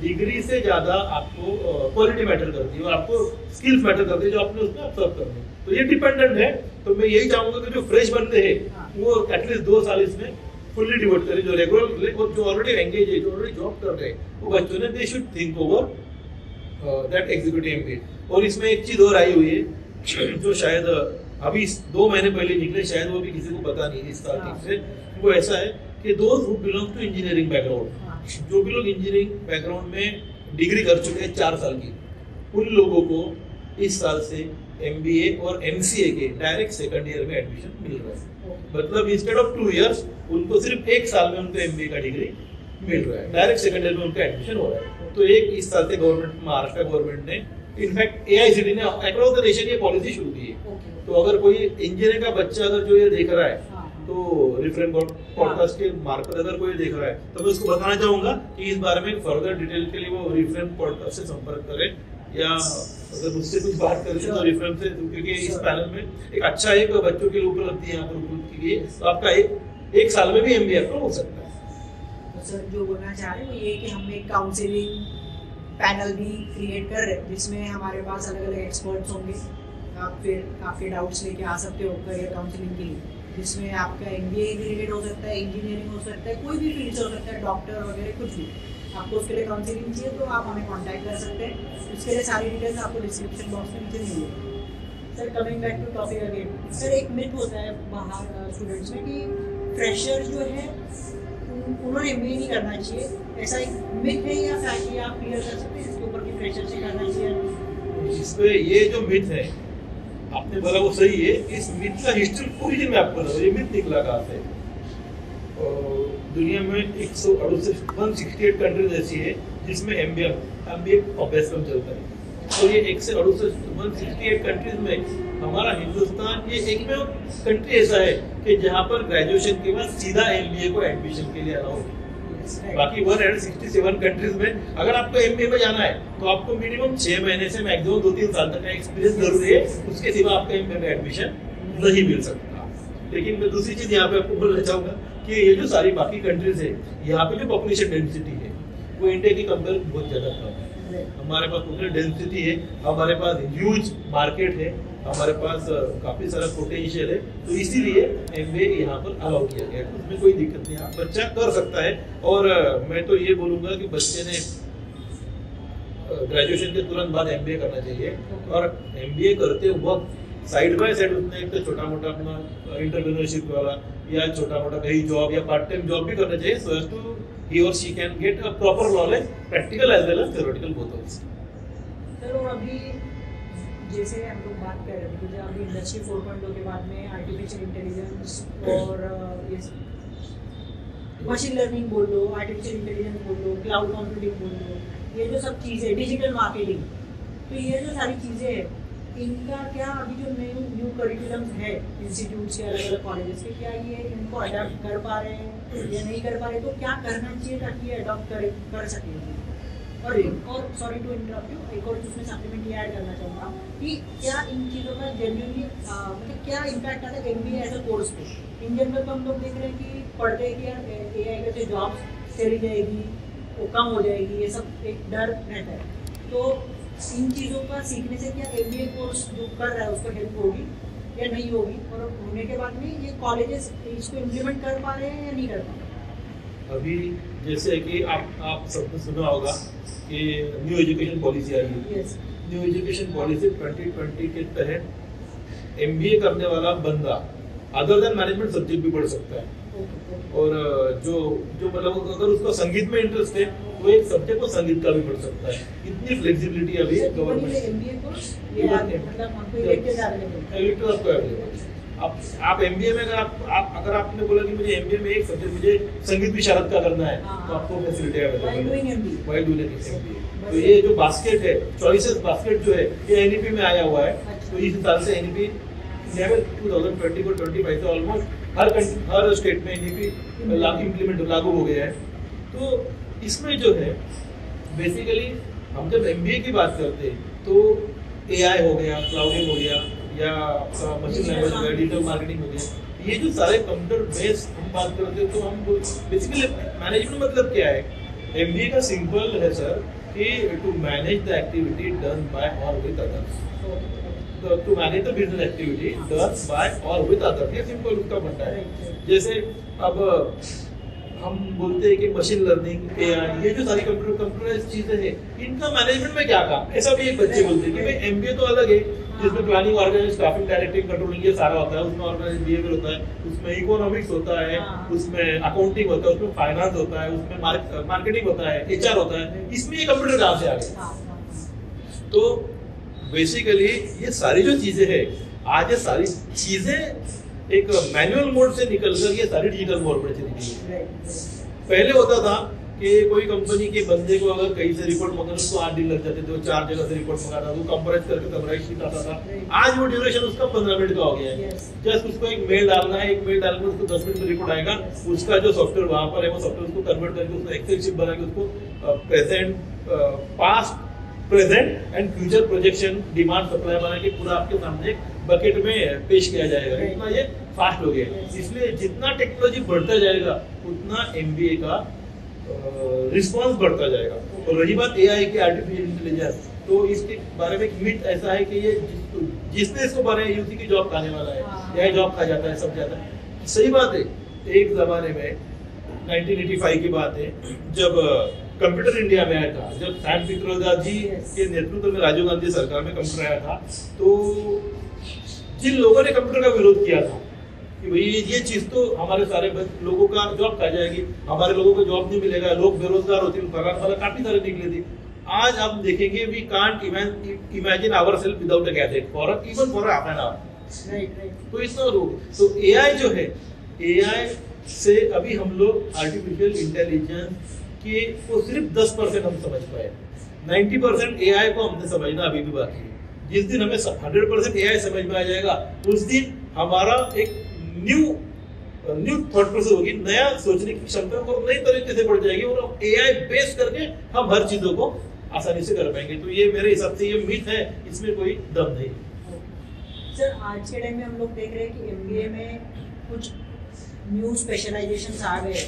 डिग्री से ज्यादा आपको क्वालिटी मैटर करती है और आपको स्किल्स मैटर करती है जो आपने उसमें ऑब्जर्व करनी है। तो ये डिपेंडेंट है। तो मैं यही चाहूंगा कि जो फ्रेश बंदे हैं वो एटलीस्ट 2 साल इसमें फुल्ली डिवोट करें। जो रेगुलर जो ऑलरेडी एंगेज है, जो ऑलरेडी जॉब कर रहे हैं, वो बच्चों ने they should think over that executive MBA. और इसमें एक चीज और आई हुई है जो शायद अभी 2 महीने पहले निकले, शायद वो भी किसी को पता नहीं इस साल ठीक से। वो ऐसा है कि those who belong to engineering background, जो भी लोग इंजीनियरिंग बैकग्राउंड में डिग्री कर चुके हैं 4 साल की, उन लोगों को इस साल से एमबीए और एमसीए के डायरेक्ट सेकंड ईयर में एडमिशन मिल रहा है। मतलब इंस्टेड ऑफ 2 इयर्स उनको सिर्फ 1 साल में उनको एमबीए का डिग्री मिल रहा है, डायरेक्ट सेकंड ईयर में उनका एडमिशन हो रहा है। तो एक इस साल से गवर्नमेंट, महाराष्ट्र गवर्नमेंट ने, इनफैक्ट एआईसीटी ने अक्रॉस द नेशन ये पॉलिसी शुरू की है। तो अगर कोई इंजीनियर का बच्चा अगर जो ये देख रहा है, तो रिफरेंट पॉडकास्ट के मार्फत अगर कोई देख रहा है, तो मैं उसको बताना चाहूंगा कि इस बारे में फर्दर डिटेल के लिए वो रिफरेंट पॉडकास्ट से संपर्क करे, या अगर मुझसे कुछ बात करें तो रिफरेंस से, क्योंकि इस पैनल में एक अच्छा एक बच्चों के लिए उपलब्धि यहाँ पर उपलब्ध की गई है। तो आपका एक साल में भी एमबीए आपका हो सकता है। तो सर जो बोलना चाह रहे हैं वो ये कि हम एक काउंसलिंग पैनल भी क्रिएट कर रहे हैं जिसमें हमारे पास अलग अलग एक्सपर्ट्स होंगे। आप फिर आपके डाउट्स लेके आ सकते हो करियर काउंसलिंग के लिए, जिसमें आपका एमबीए रिलेटेड हो सकता है, इंजीनियरिंग हो सकता है, कोई भी फील्ड से हो सकता है, डॉक्टर वगैरह कुछ भी। आपको उसके लिए काउंसलिंग चाहिए तो आप हमें कांटेक्ट कर सकते हैं। उसके लिए सारी डिटेल्स आपको डिस्क्रिप्शन बॉक्स में नीचे मिलेगी। Sir coming back to topic again, sir एक मिथ होता है बाहर स्टूडेंट्स में कि फ्रेशर जो है उन्होंने एमबीए नहीं करना चाहिए। ऐसा एक मिथ है या फैक्ट है, आप क्लियर कर सकते हैं इसके ऊपर कि फ्रेशर से करना चाहिए? इसमें ये जो मिथ है आपने बोला वो सही है। इस मिथ का हिस्ट्री ओरिजिन में आपको बताऊं, ये मिथ निकला कहाँ से। दुनिया में 168 कंट्रीज ऐसी है जिसमें एमबीए अभ्यासक्रम चलता है। तो ये 168 कंट्रीज में हमारा हिंदुस्तान ये एकमेव कंट्री ऐसा है कि जहाँ पर ग्रेजुएशन के बाद सीधा एमबीए को एडमिशन के लिए अलाउ है। बाकी 167 कंट्रीज में अगर आपको एमबीए में जाना है तो आपको मिनिमम 6 महीने से मैक्सिमम 2-3 साल तक का एक्सपीरियंस जरूरी है, उसके सिवा आपको एमबीए में एडमिशन नहीं मिल सकता। लेकिन मैं दूसरी चीज यहाँ पे आपको बोलना चाहूंगा कि ये जो सारी बाकी कंट्रीज है, यहाँ पे जो पॉपुलेशन डेंसिटी है वो इंडिया की कंपेयर बहुत ज्यादा कम है। हमारे पास पॉपुलेशन डेंसिटी है, हमारे पास ह्यूज मार्केट है, हमारे पास काफी सारा पोटेंशियल है। तो इसीलिए एमबीए यहाँ पर अलाउ किया गया है, उसमें कोई दिक्कत नहीं है, बच्चा कर सकता है। और मैं तो ये बोलूंगा कि बच्चे ने ग्रेजुएशन के तुरंत बाद एमबीए करना चाहिए, और एमबीए करते वक्त साइड बाय साइड उसने एक तो छोटा मोटा अपना एंटरप्रेन्योरशिप वाला या छोटा मोटा कहीं जॉब या पार्ट टाइम जॉब भी करना चाहिए, so as to he or she can get a proper knowledge, practical as well as theoretical both of us. Sir और अभी जैसे हम लोग बात कर रहे थे कि जब अभी इंडस्ट्री 4.0 के बाद में आर्टिफिशियल इंटेलिजेंस और ये मशीन लर्निंग बोल लो, आर्टिफिशियल इंटेलिजेंस बोल लो, क्लाउड कंप्यूटिंग बोल लो, ये जो सब चीज़ें, डिजिटल मार्केटिंग, तो ये जो सारी चीज़ें हैं, इनका क्या अभी जो न्यू करिकुलम्स है इंस्टीट्यूट्स के अलग अलग कॉलेजेस के, क्या ये इनको अडॉप्ट कर पा रहे हैं या नहीं कर पा रहे? तो क्या करना चाहिए ताकि ये अडॉप्ट कर सकें? और सॉरी टू इंटरप्ट यू, एक और उसमें सप्लीमेंट ये ऐड करना चाहूँगा कि क्या इन चीज़ों का जेन्युइनली मतलब क्या इम्पैक्ट आता है एमबीए एज अ कोर्स पे? इन जनरल तो हम लोग देख रहे हैं कि पढ़ते हैं कि यार एआई के जॉब्स चली जाएगी, वो कम हो जाएगी, ये सब एक डर रहता है। तो इन चीज़ों का सीखने से क्या एमबीए कोर्स जो कर रहा है उसको हेल्प होगी या नहीं होगी? और होने के बाद में ये कॉलेजेस इसको इम्प्लीमेंट कर पा रहे हैं या नहीं कर पा रहे? अभी जैसे कि आप सबने सुना होगा कि न्यू एजुकेशन पॉलिसी आई है। न्यू एजुकेशन पॉलिसी 2020 के तहत एमबीए करने वाला बंदा अदर देन मैनेजमेंट सब्जेक्ट भी पढ़ सकता है। और जो मतलब अगर उसको संगीत में इंटरेस्ट है तो एक सब्जेक्ट को संगीत का भी पढ़ सकता है। इतनी फ्लेक्सिबिलिटी अभी गवर्नमेंट आप एमबीए में अगर आपने बोला कि मुझे एमबीए में एक सब्जेक्ट मुझे संगीत विशारद का करना है, तो आपको फैसिलिटी अवेलेबल है व्हाइल डूइंग एमबीए। तो ये जो बास्केट है, चॉइसेस बास्केट जो है, ये एनईपी में आया हुआ है। तो इस हिसाब से एनईपी लेवल 2024-25 से ऑलमोस्ट हर स्टेट में एनईपी लागू हो गया है। तो इसमें जो है बेसिकली हम जब एमबीए की बात करते हैं तो एआई हो गया, क्लाउडिंग हो गया, या आपका मशीन लैंग्वेज हो गया, डिजिटल मार्केटिंग हो गया, ये जो सारे कंप्यूटर बेस्ड हम बात करते हैं तो हम बेसिकली मैनेजमेंट मतलब क्या है? एमबीए का सिंपल है सर कि to manage the activity done by or with others, to manage the business activity done by or with others, ये सिंपल उसका बनता है। जैसे अब हम बोलते हैं कि मशीन लर्निंग, एआई, ये जो सारी कंप्यूटर चीजें हैं, इनका मैनेजमेंट में क्या काम? ऐसा भी एक बच्चे बोलते हैं कि भाई एमबीए तो अलग है, जिसमें planning, organising, staffing, directing, controlling ये सारा होता है, उसमें ऑर्गेनाइजिंग बिहेवियर होता है, उसमें इकोनॉमिक्स होता है, उसमें अकाउंटिंग होता है, उसमें फाइनेंस होता है, उसमें मार्केटिंग होता है, एचआर होता है। इसमें ये कंप्यूटर कहाँ से आ गए? तो बेसिकली ये सारी जो चीजें हैं, आज ये सारी चीजें एक मैनुअल मोड से निकलकर ये सारी डिजिटल मोड पर चली गई है। पहले होता था कि कोई कंपनी के बंदे को अगर कहीं से रिपोर्ट मंगाना उसको 8 दिन लग जाते थे, वो 4 जगह से रिपोर्ट मंगाता, वो कंप्रेस करके समराइज शीट आता था। आज वो ड्यूरेशन उसका 15 मिनट का हो गया है। जस्ट उसको एक मेल डालना है, एक मेल डालकर उसको 10 मिनट में रिपोर्ट आएगा। उसका जो सॉफ्टवेयर वहां पर है, वो सॉफ्टवेयर उसको कन्वर्ट करके उसको एक्सेल शीट बना के उसको present, past, present and future projection, demand supply बना के पूरा आपके सामने बकेट में पेश किया जाएगा। इतना ये फास्ट हो गया। इसलिए जितना टेक्नोलॉजी बढ़ता जाएगा उतना एमबीए का रिस्पांस बढ़ता जाएगा। और रही बात एआई की, आर्टिफिशियल इंटेलिजेंस, तो इसके बारे में एक मिथ ऐसा है कि ये जिसने इसको बनाया उसी की जॉब खाने वाला है, यही जॉब खा जाता है, सब जाता है। सही बात है। एक जमाने में 1985 की बात है, जब कंप्यूटर इंडिया में आया था, जब सैम पित्रोदा जी के नेतृत्व में राजीव गांधी सरकार में कंप्यूटर आया था, तो जिन लोगों ने कंप्यूटर का विरोध किया था कि भाई ये चीज तो हमारे सारे लोगों का जॉब खा जाएगी, हमारे लोगों को जॉब नहीं मिलेगा, लोग बेरोजगार होते हैं, काफी सारे निकले थे। आज आप देखेंगे we can't imagine ourselves without a gadget for even for half an hour. तो इतना लोग, तो एआई जो है, एआई से अभी हम लोग आर्टिफिशियल इंटेलिजेंस के वो सिर्फ 10% हम समझ पाए। 90% एआई को हमने समझना अभी भी बाकी है। जिस दिन हमें 100% एआई समझ में आ जाएगा, उस दिन हमारा एक न्यू थॉट प्रोसेस होगी, नया सोचने की क्षमता और नई तरीके से बढ़ जाएगी, और एआई बेस करके हम हर चीजों को आसानी से कर पाएंगे। तो ये मेरे हिसाब से ये मिथ है, इसमें कोई दम नहीं। सर, आज के टाइम में हम लोग देख रहे हैं कि एमबीए में कुछ न्यू स्पेशलाइजेशंस आ गए,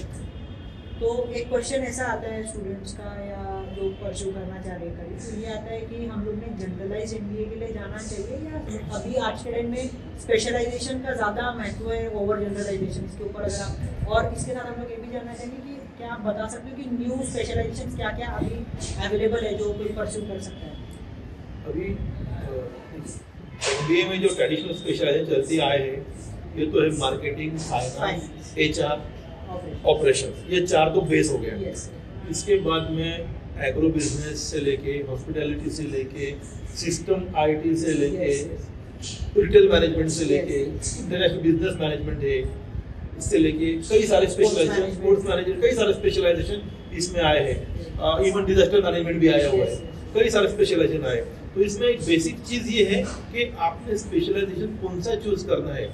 तो एक क्वेश्चन ऐसा आता है स्टूडेंट्स का या जो परस्यू करना चाह रहे हैं, तो ये आता है कि हम लोग ने जनरलाइज एमबीए के लिए जाना चाहिए या अभी आज के टाइम में स्पेशलाइजेशन का ज़्यादा महत्व है ओवर जनरलाइजेशन के ऊपर? अगर आप, और इसके साथ हम लोग ये भी जानना चाहेंगे कि क्या आप बता सकते हो कि न्यू स्पेशलाइजेशन क्या क्या अभी अवेलेबल है जो कोई परस्यू कर सकता है? अभी एमबीए में जो ट्रेडिशनल स्पेशलाइजेशन चलती आए हैं, ये तो है मार्केटिंग, फाइनेंस, एचआर, ऑपरेशंस, ये 4 तो बेस हो गया। इसके बाद में एग्रो बिजनेस से लेके, हॉस्पिटैलिटी से लेके, सिस्टम आईटी से लेके, रिटेल मैनेजमेंट से लेके, इंटरनेशनल बिजनेस मैनेजमेंट है, इससे लेके कई सारे स्पेशलाइजेशन, स्पोर्ट्स मैनेजमेंट, कई सारे स्पेशलाइजेशन इसमें आए हैं। इवन डिजास्टर मैनेजमेंट भी आया हुआ है, कई सारे स्पेशलाइजेशन आए। तो इसमें एक बेसिक चीज ये है कि आपने स्पेशलाइजेशन कौन सा चूज करना है,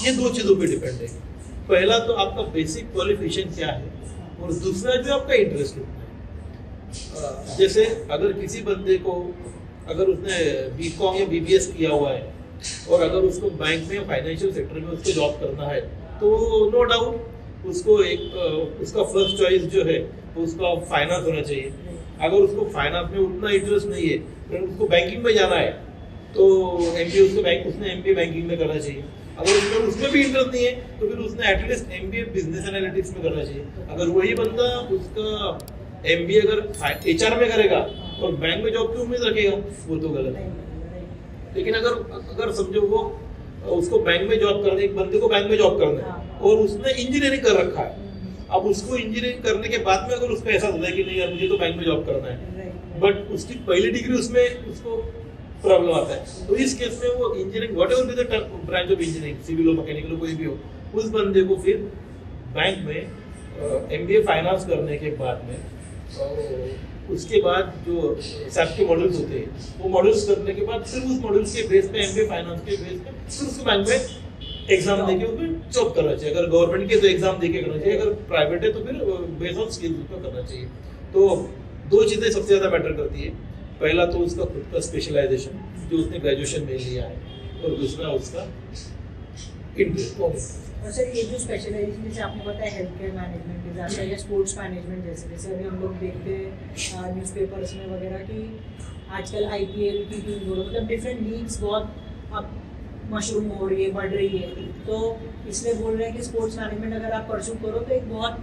ये 2 चीजों पे डिपेंड है। पहला तो आपका बेसिक क्वालिफिकेशन क्या है, और दूसरा जो आपका इंटरेस्ट कितना है। जैसे अगर किसी बंदे को, अगर उसने बीकॉम या बीबीएस किया हुआ है और अगर उसको बैंक में, फाइनेंशियल सेक्टर में उसको जॉब करना है, तो नो डाउट उसको एक उसका फर्स्ट चॉइस जो है उसका फाइनेंस होना चाहिए। अगर उसको फाइनेंस में उतना इंटरेस्ट नहीं है, फिर उसको बैंकिंग में जाना है, तो उसने एमबीए बैंकिंग में करना चाहिए। अगर उसमें भी इंटरेस्ट नहीं है, तो फिर उसने एटलीस्ट एमबीए बिजनेस एनालिटिक्स में करना चाहिए। अगर वही बंदा उसका एमबीए अगर एचआर में करेगा और बैंक में जॉब की उम्मीद रखेगा, वो तो गलत है। लेकिन अगर समझो वो उसको बैंक में जॉब करना, एक बंदे को बैंक में जॉब करना है और उसने इंजीनियरिंग कर रखा है, अब उसको इंजीनियरिंग करने के बाद में अगर उसको ऐसा होता है कि नहीं यार मुझे तो बैंक में जॉब करना है, बट उसकी पहली डिग्री उसमें उसको प्रॉब्लम आता है। तो इस केस में वो engineering whatever be the branch of engineering, civil हो, मैकेनिकल हो, कोई भी हो, उस बंदे को फिर बैंक में एमबीए फाइनेंस करने के बाद में उसके बाद जो सैप के मॉड्यूल्स होते हैं वो मॉड्यूल्स करने के बाद फिर उस मॉड्यूल्स के बेस पे एमबीए फाइनेंस के बेस पे फिर उसको बैंक में एग्जाम देके उसमें जॉब करना चाहिए। अगर गवर्नमेंट के तो एग्जाम देके करना चाहिए, अगर प्राइवेट है तो फिर बेस ऑन स्किल्स उसको करना चाहिए। तो दो चीजें सबसे ज्यादा मैटर करती है, पहला तो उसका खुद का स्पेशलाइजेशन जो उसने ग्रेजुएशन में लिया है, और दूसरा उसका इंटरेस्ट। और सर ये जो स्पेशलाइजेशन जैसे आपने बताया हेल्थ केयर मैनेजमेंट के साथ या स्पोर्ट्स मैनेजमेंट, जैसे जैसे अभी हम लोग देखते हैं न्यूज़पेपर्स में वगैरह कि आजकल आईपीएल की टीम मतलब डिफरेंट लीग्स बहुत अब मशरूम हो रही है, बढ़ रही है, तो इसलिए बोल रहे हैं कि स्पोर्ट्स मैनेजमेंट अगर आप परस्यू करो तो एक बहुत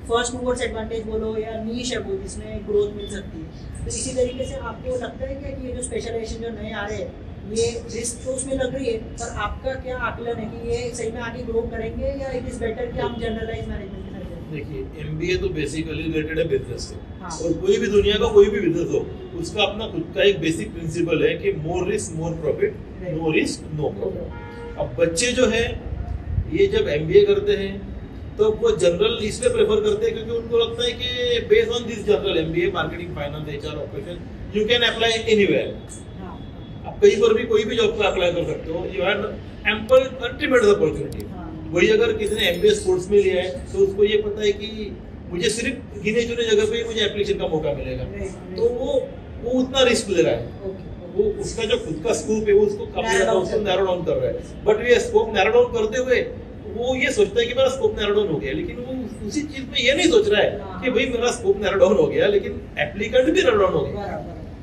फर्स्ट मूवर्स एडवांटेज बोलो या नीश है वो जिसमें ग्रोथ मिल सकती है। तो इसी तरीके से आपको लगता है क्या कि ये जो स्पेशलाइजेशन जो नए आ रहे हैं ये रिस्क तो उसमें लग रही है, पर आपका क्या आकलन है कि ये सही में आगे ग्रो करेंगे या इट इज बेटर कि हम जनरलाइज मैनेजमेंट के साथ जाएं? देखिए एमबीए तो बेसिकली रिलेटेड है बिजनेस से। हाँ। और कोई भी दुनिया का कोई भी बिजनेस हो उसका अपना खुद का एक बेसिक प्रिंसिपल है कि more risk more profit, no risk no profit. अब बच्चे जो है ये जब एमबीए करते हैं तो वो जनरल इसलिए प्रेफर करते हैं क्योंकि उनको लगता है कि based on this general MBA marketing finance HR operation you can apply anywhere, आप कहीं पर भी कोई भी जॉब पे अप्लाई कर सकते हो, you have ample tremendous opportunity. वही अगर किसी ने एमबीए स्पोर्ट्स में लिया है तो उसको ये पता है कि मुझे सिर्फ गिने चुने जगह पे ही मुझे एप्लीकेशन का मौका मिलेगा, तो वो उतना रिस्क ले रहा है, वो उसका जो खुद का स्कोप है वो उसको काफी ज्यादा उसको नैरो डाउन कर रहा है। बट ये स्कोप नैरो डाउन करते हुए वो ये सोचता है कि मेरा स्कोप नैरो डाउन हो गया, लेकिन वो उसी चीज में ये नहीं सोच रहा है कि भाई मेरा स्कोप नैरो डाउन हो गया लेकिन एप्लीकेंट भी नैरो डाउन हो गया।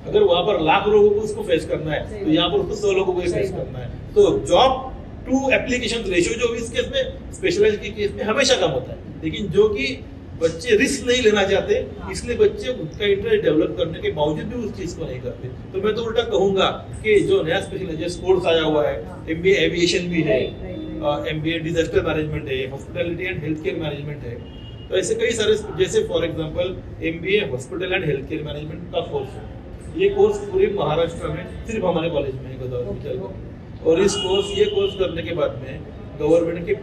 अगर वहां पर लाख लोगों को उसको फेस करना है तो यहाँ पर उसको 100 लोगों को फेस करना है। तो जॉब टू एप्लीकेशन रेशियो जो इस केस में स्पेशलाइज के केस में हमेशा कम होता है, लेकिन जो कि बच्चे रिस्क नहीं लेना चाहते इसलिए बच्चे उसका इंटरेस्ट डेवलप करने के बावजूद भी उस चीज को नहीं करते। तो मैं तो उल्टा कहूंगा कि जो नया स्पेशलाइजेशन कोर्स आया हुआ है, एमबीए एविएशन भी है, एमबीए डिजास्टर मैनेजमेंट है, hospitality and health care management है, तो ऐसे कई सारे, जैसे for example MBA hospital and health care management का कोर्स है। ये कोर्स पूरे महाराष्ट्र में सिर्फ हमारे कॉलेज में गोदावरी में चल रहा है। और ये कोर्स करने के बाद में गवर्नमेंट के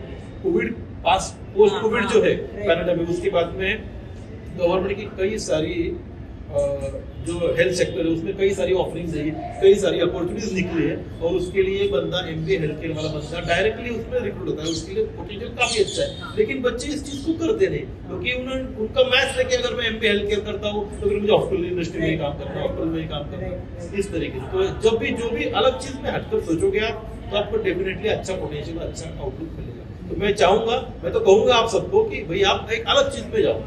कोविड पास पोस्ट कोविड जो है पैंडेमिक, उसके बाद में गवर्नमेंट की कई सारी जो हेल्थ सेक्टर है उसमें कई सारी ऑफरिंग्स है, कई सारी अपॉर्चुनिटीज निकली है, और उसके लिए बंदा एमबीए हेल्थ केयर वाला बंदा डायरेक्टली उसमें रिक्रूट होता है, उसके लिए पोटेंशियल काफी अच्छा है। लेकिन बच्चे इस चीज को करते नहीं क्योंकि उनका मैथ है कि अगर मैं एमबीए हेल्थ केयर करता हूँ तो फिर मुझे हॉस्पिटल इंडस्ट्री में ही काम करना है, हॉस्पिटल में ही काम करना है, इस तरीके से। तो जब भी जो भी अलग चीज में हटकर सोचोगे आप तो आपको डेफिनेटली अच्छा पोटेंशियल, अच्छा आउटलुक मिलेगा। तो मैं चाहूंगा, मैं तो कहूंगा आप सबको कि भाई आप एक अलग चीज पे जाओ।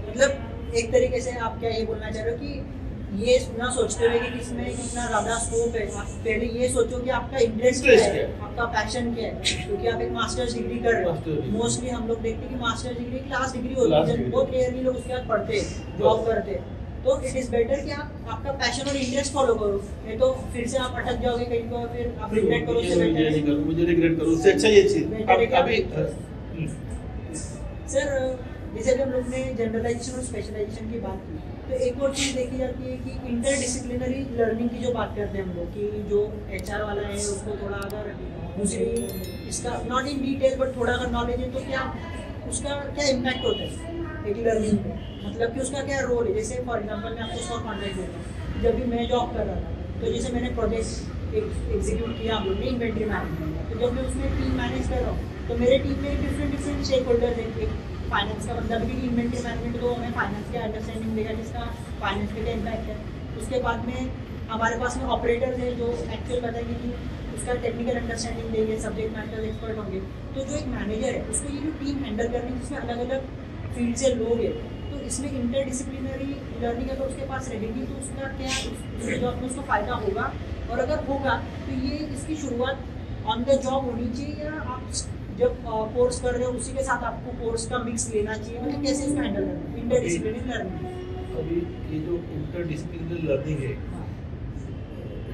मतलब एक तरीके से आप क्या ये बोलना चाह रहे हो कि ये ना सोचते हुए कि इसमें कितना ज्यादा स्कोप है, आप पहले ये सोचो कि आपका इंटरेस्ट क्या है, आपका पैशन क्या है, क्योंकि आप एक मास्टर्स डिग्री कर रहे हो। मोस्टली हम लोग देखते हैं कि मास्टर्स डिग्री क्लास डिग्री होती है, बहुत रेयरली लोग उसके बाद पढ़ते हैं, जॉब करते हैं। तो इट इज बेटर कि आप आपका पैशन और इंटरेस्ट फॉलो करो, नहीं तो फिर से आप अटक जाओगे कहीं पर, फिर आप रिग्रेट करो, मुझे रिग्रेट करो, उससे अच्छा ये चीज अभी। सर जैसे भी हम लोग ने जनरलाइजेशन और स्पेशलाइजेशन की बात की, तो एक और चीज़ देखी जाती है कि इंटरडिसिप्लिनरी लर्निंग की जो बात करते हैं हम लोग, कि जो एचआर वाला है उसको थोड़ा अगर दूसरी इसका नॉट इन डिटेल बट थोड़ा अगर नॉलेज है तो क्या उसका क्या इम्पैक्ट होता है एक लर्निंग में, मतलब कि उसका क्या रोल है। जैसे फॉर एग्जांपल मैं आपको फॉर कॉन्ट्रैक्ट देता हूँ, जब भी मैं जॉब कर रहा था तो जैसे मैंने प्रोजेक्ट एग्जीक्यूट किया हम लोग ने इन्वेंट्री मैनेजमेंट, तो जब मैं उसमें टीम मैनेज कर रहा हूँ तो मेरे टीम में डिफरेंट स्टेक होल्डर्स हैं। फाइनेंस का बंदा भी इन्वेंट्री मैनेजमेंट को हमें फाइनेंस का अंडरस्टैंडिंग देगा जिसका फाइनेंस पे क्या इम्पैक्ट है। उसके बाद में हमारे पास में ऑपरेटर्स हैं जो एक्चुअल बताएंगे कि उसका टेक्निकल अंडरस्टैंडिंग देंगे, सब्जेक्ट मैटर एक्सपर्ट होंगे। तो जो एक मैनेजर है उसको ये जो टीम हैंडल करनी है जिसमें अलग अलग फील्ड से लोग हैं, तो इसमें इंटरडिसिप्लिनरी लर्निंग अगर उसके पास रहेगी तो उसका क्या जॉब में उसको फ़ायदा होगा, और अगर होगा तो ये इसकी शुरुआत ऑन द जॉब होनी चाहिए या आप जब कोर्स कर रहे हो उसी के साथ आपको कोर्स का मिक्स लेना चाहिए, मतलब कैसे इसको हैंडल करना है इंटरडिसिप्लिनरी लर्निंग। अभी ये जो इंटरडिसिप्लिनरी लर्निंग है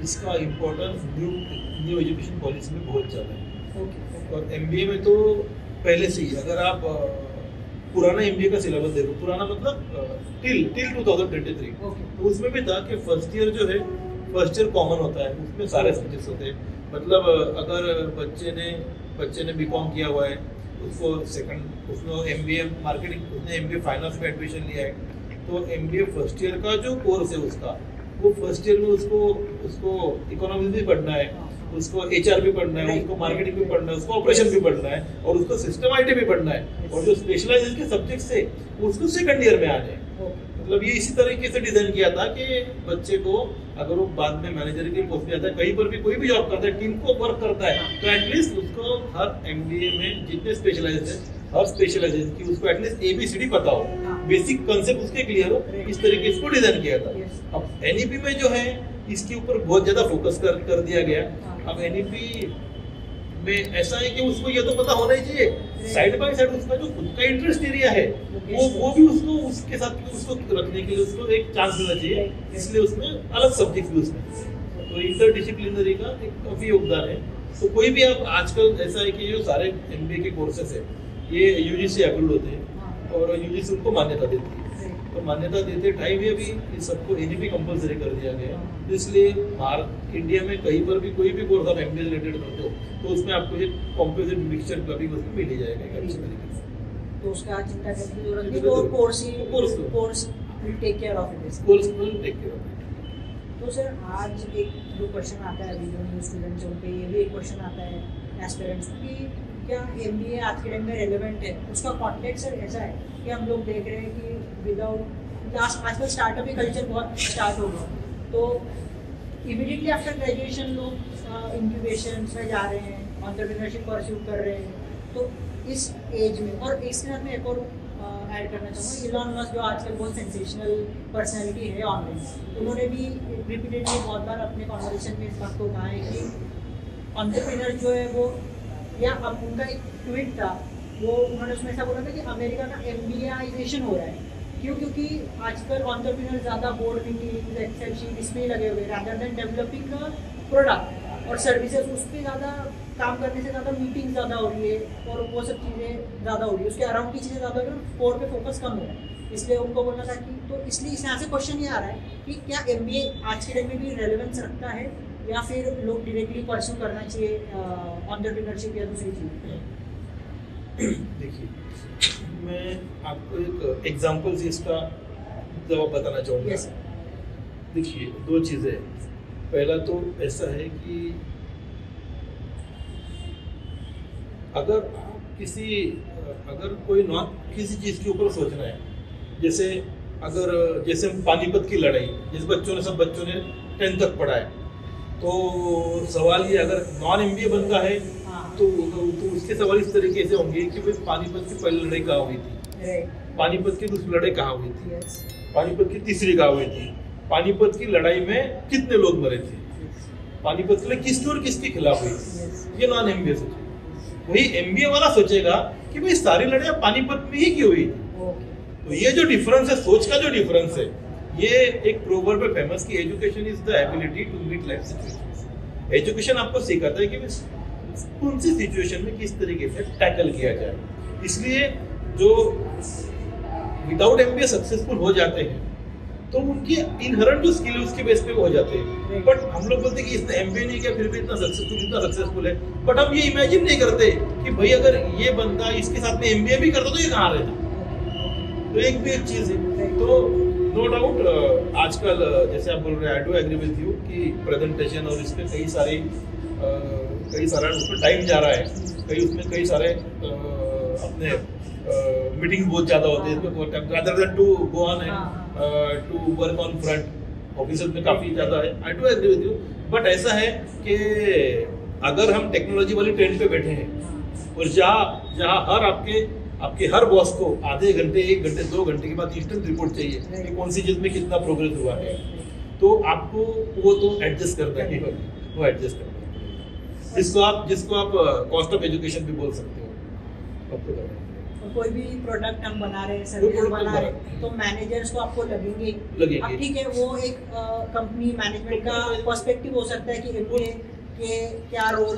इसका इम्पोर्टेंस न्यू एजुकेशन पॉलिसी में बहुत ज़्यादा है। और एमबीए में तो पहले से ही अगर आप पुराना एमबीए का सिलेबस देखो, पुराना मतलब टिल 2023, तो उसमें भी था कि फर्स्ट ईयर जो है फर्स्ट ईयर कॉमन होता है, उसमें सारे सब्जेक्ट्स होते हैं। मतलब अगर बच्चे ने बीकॉम किया हुआ है, उसको सेकंड उसने एमबीए मार्केटिंग, उसने एमबीए फाइनेंस में एडमिशन लिया है, तो एमबीए फर्स्ट ईयर का जो कोर्स है उसका, वो फर्स्ट ईयर में उसको इकोनॉमिक्स भी पढ़ना है, उसको एचआर भी पढ़ना है, उसको मार्केटिंग भी पढ़ना है, उसको ऑपरेशन भी पढ़ना है, और उसको सिस्टम आईटी भी पढ़ना है, और जो स्पेशलाइज के सब्जेक्ट्स है उसको सेकंड ईयर में आने हैं। मतलब ये इसी तरीके से डिजाइन किया था कि बच्चे को अगर वो बाद में मैनेजर के पोस्ट पे आता है, कहीं पर भी कोई भी जॉब करता है, टीम को वर्क करता है, तो एटलीस्ट उसको हर एमबीए में जितने स्पेशलाइजेशन है, हर स्पेशलाइजेशन की उसको एटलीस्ट एबीसीडी पता हो, बेसिक कांसेप्ट उसके क्लियर हो, इस तरीके से इसको डिजाइन किया था। अब एनईपी में जो है इसके ऊपर बहुत ज्यादा फोकस कर दिया गया। अब एनईपी में ऐसा है कि उसको ये तो पता होना ही चाहिए, साइड बाय साइड उसका जो खुद का इंटरेस्ट एरिया है वो भी उसको उसके साथ उसको रखने के लिए उसको एक चांस देना चाहिए, इसलिए उसमें अलग सब्जेक्ट भी उसमें, तो इंटरडिसिप्लिनरी का एक काफी योगदान है। तो कोई भी आप आजकल ऐसा है कि जो सारे एमबीए के कोर्सेस है ये यूजीसी अप्रूव्ड होते हैं और यूजीसी उनको मान्यता देती है, तो मान्यता देते टाइम ये भी इस सबको एनईपी कंपलसरी कर दिया गया। तो इसलिए भारत इंडिया में कहीं पर भी कोई भी कोर्स आप एमबीए रिलेटेड करते हो तो उसमें आपको ये कॉम्पोजिट मिक्सचर क्लबिंग उसमें मिल ही जाएगा एक अच्छे तरीके से, तो उसका चिंता करने की जरूरत नहीं, वो course will take care of it, course will take care of it. तो सर आज एक जो क्वेश्चन आता है अभी जो न्यू स्टूडेंट्स होते हैं, ये भी एक क्वेश्चन आता है एस्पिरेंट्स को कि क्या एमबीए आज के टाइम में रेलेवेंट है। उसका कॉन्टेक्स्ट सर ऐसा है कि हम लोग देख रहे हैं कि विदाउट आजकल स्टार्टअप ही कल्चर बहुत स्टार्ट हो गया, तो इमीडिएटली आफ्टर ग्रेजुएशन लोग इंक्यूबेशन में जा रहे हैं, एंटरप्रेन्योरशिप परस्यू कर रहे हैं। तो इस एज में, और इसके साथ में एक और ऐड करना चाहूँगा, इलॉन मस्क जो आजकल बहुत सेंसेशनल पर्सनैलिटी है ऑनलाइन, उन्होंने भी रिपीटेडली बहुत बार अपने कॉन्वर्सेशन में इस बात को कहा है कि एंटरप्रेन्योर जो है वो, या अब उनका एक ट्वीट था वो उन्होंने उसमें ऐसा बोला था कि अमेरिका का एमबीएआइजेशन हो रहा है। क्यों? क्योंकि आजकल एंटरप्रेन्योर ज़्यादा बोर्ड मीटिंग, एक्सेल शीट इसमें लगे हुए, रादर देन डेवलपिंग प्रोडक्ट और सर्विसेज, उस पर ज़्यादा काम करने से ज़्यादा मीटिंग ज़्यादा हो रही है और वो सब चीज़ें ज़्यादा हो रही है, उसके अराउंड की चीज़ें ज़्यादा हो रही है, कोर पे फोकस कम हो रहा है। इसलिए उनको बोलना था कि, तो इसलिए इस यहाँ से क्वेश्चन ये आ रहा है कि क्या एमबीए आज के टाइम में भी रेलेवेंस रखता है या फिर लोग डायरेक्टली परस्यू करना चाहिए एंटरप्रेन्योरशिप या दूसरी चीज़। देखिए, मैं आपको एक एग्जांपल से इसका जवाब बताना चाहूँगा। देखिए, दो चीज़ें, पहला तो ऐसा है कि अगर कोई किसी चीज़ के ऊपर सोचना है, जैसे पानीपत की लड़ाई, सब बच्चों ने 10th तक पढ़ा है, तो सवाल ये, अगर नॉन एमबीए बंदा है तो उसके सवाल इस तरीके से होंगे कि भाई पानीपत की पहली लड़ाई कहाँ हुई थी, पानीपत की दूसरी लड़ाई कहाँ हुई थी, पानीपत की तीसरी कहाँ हुई थी, पानीपत की लड़ाई में कितने लोग मरे थे, पानीपत के लिए किसके और किसके खिलाफ हुई थी। ये नॉन एमबीए सोचेगा। वही एमबीए वाला सोचेगा कि भाई सारी लड़ाइयाँ पानीपत में ही क्यों हुई थी। तो ये जो डिफरेंस है, सोच का जो डिफरेंस है, ये एक प्रोवर्ब है फेमस कि education is the ability to meet life situations. Education आपको सिखाता है कि कौन सी सिचुएशन में किस तरीके से टैकल किया जाए। इसलिए जो विदाउट एमबीए सक्सेसफुल हो जाते हैं तो उनकी इनहेरेंट जो स्किल है उसके बेस पे वो हो जाते हैं। बट हम लोग बोलते हैं कि इसने एमबीए नहीं किया फिर भी इतना सक्सेसफुल है, बट हम ये इमेजिन नहीं करते कि भाई अगर ये बंदा इसके साथ में एमबीए भी करता तो ये कहाँ रहता। तो एक भी एक चीज है। तो नो डाउट आजकल जैसे आप बोल रहे हैं, I do agree with you कि प्रेजेंटेशन और इसमें कई सारा उसमें टाइम जा रहा है, कई सारे अपने मीटिंग बहुत ज्यादा होते हैं, इसमें rather than to go on to work on front office में काफी ज्यादा है। I do agree with you, but ऐसा है कि अगर हम टेक्नोलॉजी वाली ट्रेंड पे बैठे हैं और जहाँ आपके हर बॉस को आधे घंटे, 1 घंटे, 2 घंटे के बाद इंस्टेंट रिपोर्ट चाहिए कि कौन सी चीज में कितना प्रोग्रेस हुआ है, तो आपको वो तो एडजस्ट करना ही होगा, वो एडजस्ट करना है, जिसको आप कॉस्ट ऑफ एजुकेशन भी बोल सकते हो। आपको कोई भी प्रोडक्ट हम बना रहे हैं, सर्विस बना रहे हैं, तो मैनेजर्स को आपको लगेंगे। अब ठीक है, वो एक कंपनी मैनेजमेंट का पर्सपेक्टिव हो सकता है कि एमबीए के क्या रोल,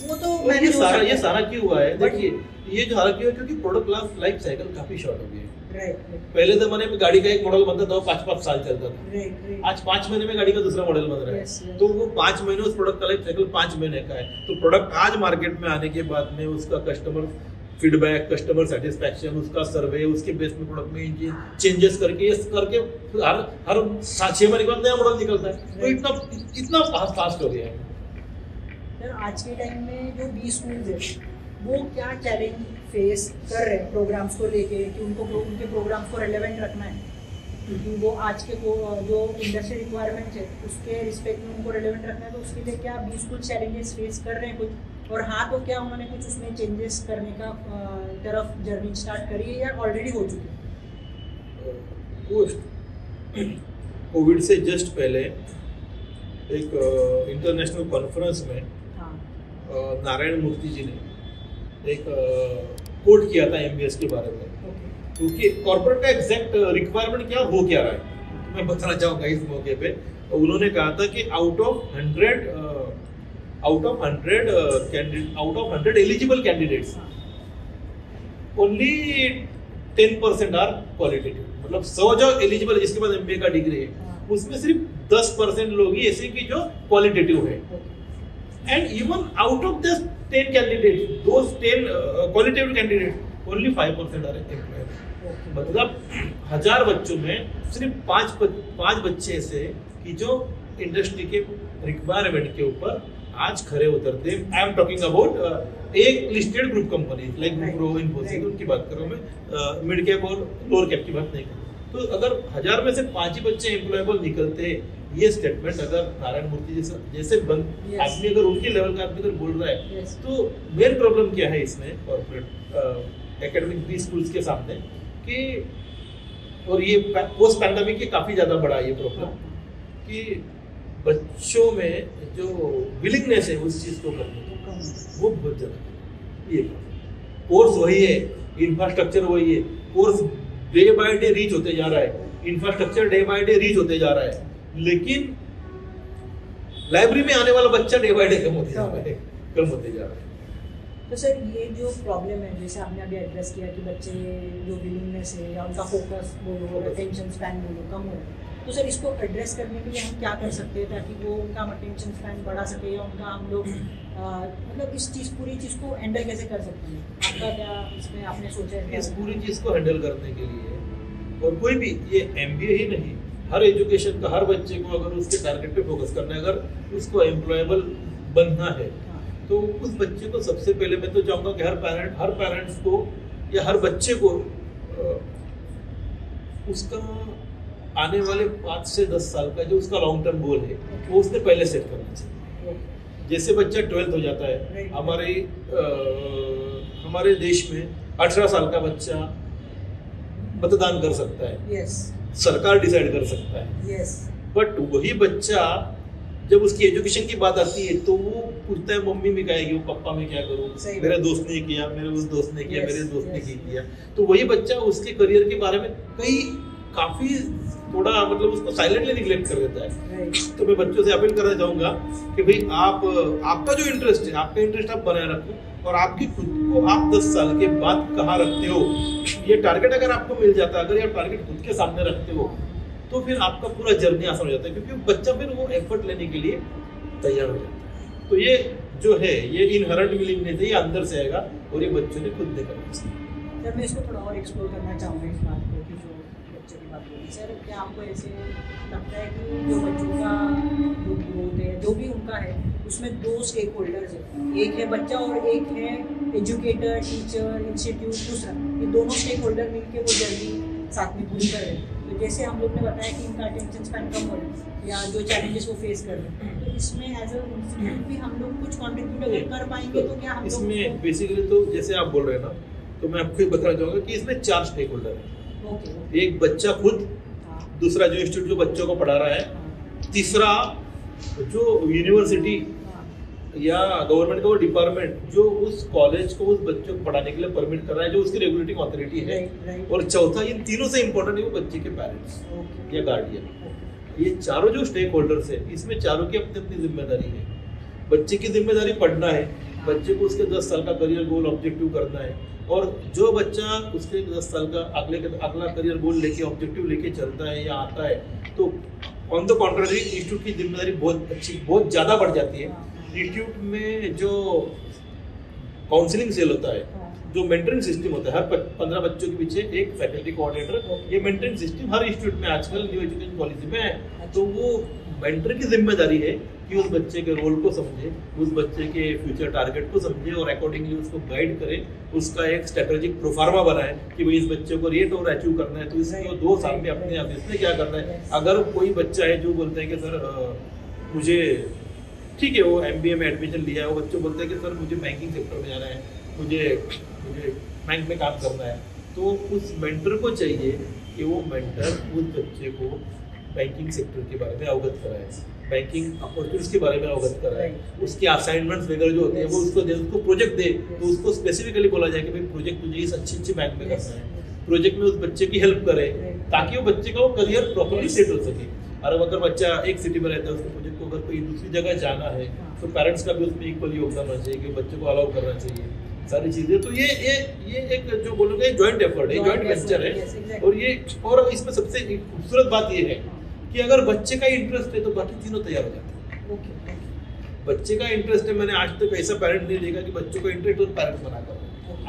वो तो ये सारा क्यों हुआ है। देखिए, ये जो हालांकि क्योंकि प्रोडक्ट लाइफ साइकिल काफी शॉर्ट हो गई है। पहले जमाने में गाड़ी का एक मॉडल बनता था वो 5-5 साल चलता था। आज 5 महीने में गाड़ी का दूसरा मॉडल बन रहा है। तो वो 5 महीने उस प्रोडक्ट का लाइफ साइकिल 5 महीने का है। तो प्रोडक्ट आज मार्केट में आने के बाद में उसका कस्टमर फीडबैक, कस्टमर सेटिस्फैक्शन, उसका सर्वे, उसके बेस में प्रोडक्ट में चेंजेस करके हर 6 महीने के बाद नया मॉडल निकलता है। तो इतना फास्ट हो गया है। सर आज के टाइम में जो 20 स्कूल है वो क्या चैलेंज फेस कर रहे हैं प्रोग्राम्स को लेके कि उनके प्रोग्राम्स को रेलेवेंट रखना है, क्योंकि वो आज के जो इंडस्ट्री रिक्वायरमेंट्स है उसके रिस्पेक्ट में उनको रेलेवेंट रखना है। तो उसके लिए क्या 20 कुछ चैलेंजेस फेस कर रहे हैं कुछ, और हाँ तो क्या उन्होंने कुछ उसमें चेंजेस करने का तरफ जर्नी स्टार्ट करी है या ऑलरेडी हो चुकी है? कोविड से जस्ट पहले एक इंटरनेशनल कॉन्फ्रेंस में नारायण मूर्ति जी ने एक कोट किया था एमबीएस के बारे में, क्योंकि कॉर्पोरेट का एग्जैक्ट रिक्वायरमेंट क्या हो क्या रहा है तो मैं बताना चाहूँगा इस मौके पे। उन्होंने कहा था कि out of 100 eligible candidates only 10% are qualitative. मतलब 100 जो एलिजिबल है जिसके पास एमबीए का डिग्री है उसमें सिर्फ 10% लोग ही ऐसे कि जो क्वालिटेटिव है। And even out of this 10 candidate, those 10 qualitative candidates, only 5% are employed। मतलब 1000 बच्चों में सिर्फ 5 बच्चे ऐसे कि जो इंडस्ट्री के रिक्वायरमेंट के ऊपर आज खरे उतरते। आई एम टॉकिंग अबाउट एक listed group company like Wipro, Infosys, उनकी बात कर रहा हूँ मैं, मिड कैप और लोअर कैप की बात नहीं कर रहा। तो अगर 1000 में से 5 ही बच्चे एम्प्लॉयबल निकलते, ये स्टेटमेंट अगर नारायण मूर्ति जैसे आदमी अगर उनके लेवल का आदमी अगर बोल रहा है तो मेन प्रॉब्लम क्या है इसमें कॉर्पोरेट एकेडमिक 20 स्कूल्स के सामने कि, और ये पोस्ट पैंडेमिक के काफी ज्यादा बड़ा ये प्रॉब्लम कि बच्चों में जो विलिंगनेस है उस चीज को करने वो बहुत ज्यादा। ये कोर्स वही है, इंफ्रास्ट्रक्चर वही है, course day by day reach होते जा रहा है, infrastructure day by day reach होते जा रहा है, लेकिन लाइब्रेरी में आने वाला बच्चा डे बाय डे कम होते जा रहा है। तो सर ये जो प्रॉब्लम है जैसे आपने अभी एड्रेस किया कि बच्चे जो विलिंगनेस है या उनका फोकस बोलो, अटेंशन स्पैन बोलो कम हो, तो सर इसको एड्रेस करने के लिए हम क्या कर सकते हैं ताकि वो उनका अटेंशन स्पैन बढ़ा सके, या उनका हम लोग मतलब इस पूरी चीज़ को हैंडल कैसे कर सकते हैं? आपका क्या इसमें आपने सोचा है? इस पूरी चीज़ को हैंडल करने के लिए, और कोई भी ये एमबीए ही नहीं, हर एजुकेशन का हर बच्चे को अगर उसके टारगेट पे फोकस करना है, अगर उसको एम्प्लॉयबल बनना है तो उस बच्चे को सबसे पहले मैं तो चाहूँगा कि हर पेरेंट्स को या हर बच्चे को उसका आने वाले 5 से 10 साल का जो उसका लॉन्ग टर्म गोल है वो उसने पहले सेट करना चाहिए। जैसे बच्चा 12th हो जाता है, हमारे देश में 18 साल का बच्चा मतदान कर सकता है, सरकार डिसाइड कर सकता है, बट वही बच्चा जब उसकी एजुकेशन की बात आती है तो वो पूछता है मम्मी में क्या है, वो पापा में क्या करूँ, मेरा दोस्त ने किया, मेरे उस दोस्त ने किया, मेरे दोस्त ने किया। तो वही बच्चा उसके करियर के बारे में काफी थोड़ा मतलब उसको साइलेंटली निग्लेक्ट कर देता है। तो मैं बच्चों से अपील करना चाहूंगा कि भाई आपका जो इंटरेस्ट है, आपका इंटरेस्ट आप बनाए रखो, और आपकी खुद को आप 10 साल के बाद कहाँ रखते हो, ये टारगेट अगर आपको मिल जाता है, अगर ये टारगेट खुद के सामने रखते हो तो फिर आपका पूरा जर्नी आसान हो जाता है, क्योंकि बच्चा फिर वो एफर्ट लेने के लिए तैयार हो जाता है। तो ये जो है ये इनहेरेंट विलिंगनेस है, ये अंदर से आएगा और ये बच्चों ने खुद ने करना चाहिए। सर मैं इसको थोड़ा और एक्सप्लोर करना चाहूँगा इस बात को कि जो बच्चे की बात होगी, सर क्या आपको ऐसे लगता है कि जो बच्चों का जो ग्रोथ है जो भी उनका है उसमें 2 स्टेक होल्डर्स है, एक है बच्चा और एक है एजुकेटर, टीचर, इंस्टीट्यूट, दूसरा, ये दोनों स्टेक होल्डर मिलकर वो जर्नी साथ में पूरी कर रहे हैं। तो जैसे हम लोग ने बताया कि इनका अटेंशन स्पैन कम हो रहा है या जो चैलेंजेस वो फेस कर रहे हैं, तो इसमें एज अ इंस्टीट्यूट भी हम लोग कुछ कंट्रीब्यूट अगर कर पाएंगे तो क्या हम लोग इसमें बेसिकली तो जैसे आप बोल रहे हैं ना, तो मैं आपको बताना चाहूँगा कि इसमें 4 स्टेक होल्डर है। एक बच्चा खुद, दूसरा जो इंस्टीट्यूट जो बच्चों को पढ़ा रहा है, तीसरा जो यूनिवर्सिटी या गवर्नमेंट का वो डिपार्टमेंट जो उस कॉलेज को उस बच्चों को पढ़ाने के लिए परमिट कर रहा है, जो उसकी रेगुलेटिंग अथॉरिटी है, और चौथा इन तीनों से इम्पोर्टेंट है वो बच्चे के पेरेंट्स या गार्डियन। ये चारों जो स्टेक होल्डर्स है, इसमें चारों की अपनी अपनी जिम्मेदारी है। बच्चे की जिम्मेदारी पढ़ना है, बच्चे को उसके 10 साल का करियर गोल ऑब्जेक्टिव करना है, और जो बच्चा उसके 10 साल का अगला करियर गोल लेके ऑब्जेक्टिव लेके चलता है या आता है, तो ऑन द कॉन्ट्ररी इंस्टीट्यूट की जिम्मेदारी बहुत ज़्यादा बढ़ जाती है। इंस्टीट्यूट में जो काउंसलिंग सेल होता है, जो मेंटरिंग सिस्टम होता है, हर 15 बच्चों के पीछे एक फैकल्टी कोऑर्डिनेटर, ये मेंटरिंग सिस्टम हर इंस्टीट्यूट में आजकल न्यू एजुकेशन पॉलिसी में है। तो वो मेंटर की जिम्मेदारी है कि उस बच्चे के रोल को समझे, उस बच्चे के फ्यूचर टारगेट को समझे और अकॉर्डिंगली उसको गाइड करे, उसका एक स्ट्रेटेजिक प्रोफार्मा बनाए कि भाई इस बच्चे को ये और अचीव करना है, तो इसको 2 साल में अपने ऑफिस में क्या करना है। अगर कोई बच्चा है जो बोलता है कि सर मुझे ठीक है, वो MBA में एडमिशन लिया है, वो बच्चों बोलते हैं कि सर मुझे बैंकिंग सेक्टर में जाना है, मुझे बैंक में काम करना है, तो उस मेंटर को चाहिए कि वो मेंटर उस बच्चे को बैंकिंग सेक्टर के बारे में अवगत कराए, बैंकिंग अपॉर्चुनिटीज के बारे में अवगत कराए, उसके असाइनमेंट्स वगैरह जो होते हैं वो उसको प्रोजेक्ट दे, तो उसको स्पेसिफिकली बोला जाए कि भाई प्रोजेक्ट तुझे इस अच्छे बैंक में करना है, प्रोजेक्ट में उस बच्चे की हेल्प करे ताकि वो बच्चे का वो करियर प्रॉपर्ली सेट हो सके। और अगर बच्चा एक सिटी में रहता है, उसके प्रोजेक्ट को अगर कोई दूसरी जगह जाना है, तो पेरेंट्स का भी उसमें इक्वल योगदान होना चाहिए कि बच्चे को अलाउ करना चाहिए सारी चीजें। तो ये एक जो बोलोगे जॉइंट एफर्ट है, जॉइंट वेंचर है। और इसमें सबसे खूबसूरत बात ये है कि अगर बच्चे का इंटरेस्ट है तो बाकी तीनों तैयार हो जाते हैं। बच्चे का इंटरेस्ट है, मैंने आज तक ऐसा पेरेंट नहीं देखा कि बच्चों का इंटरेस्ट और पेरेंट्स मना कर,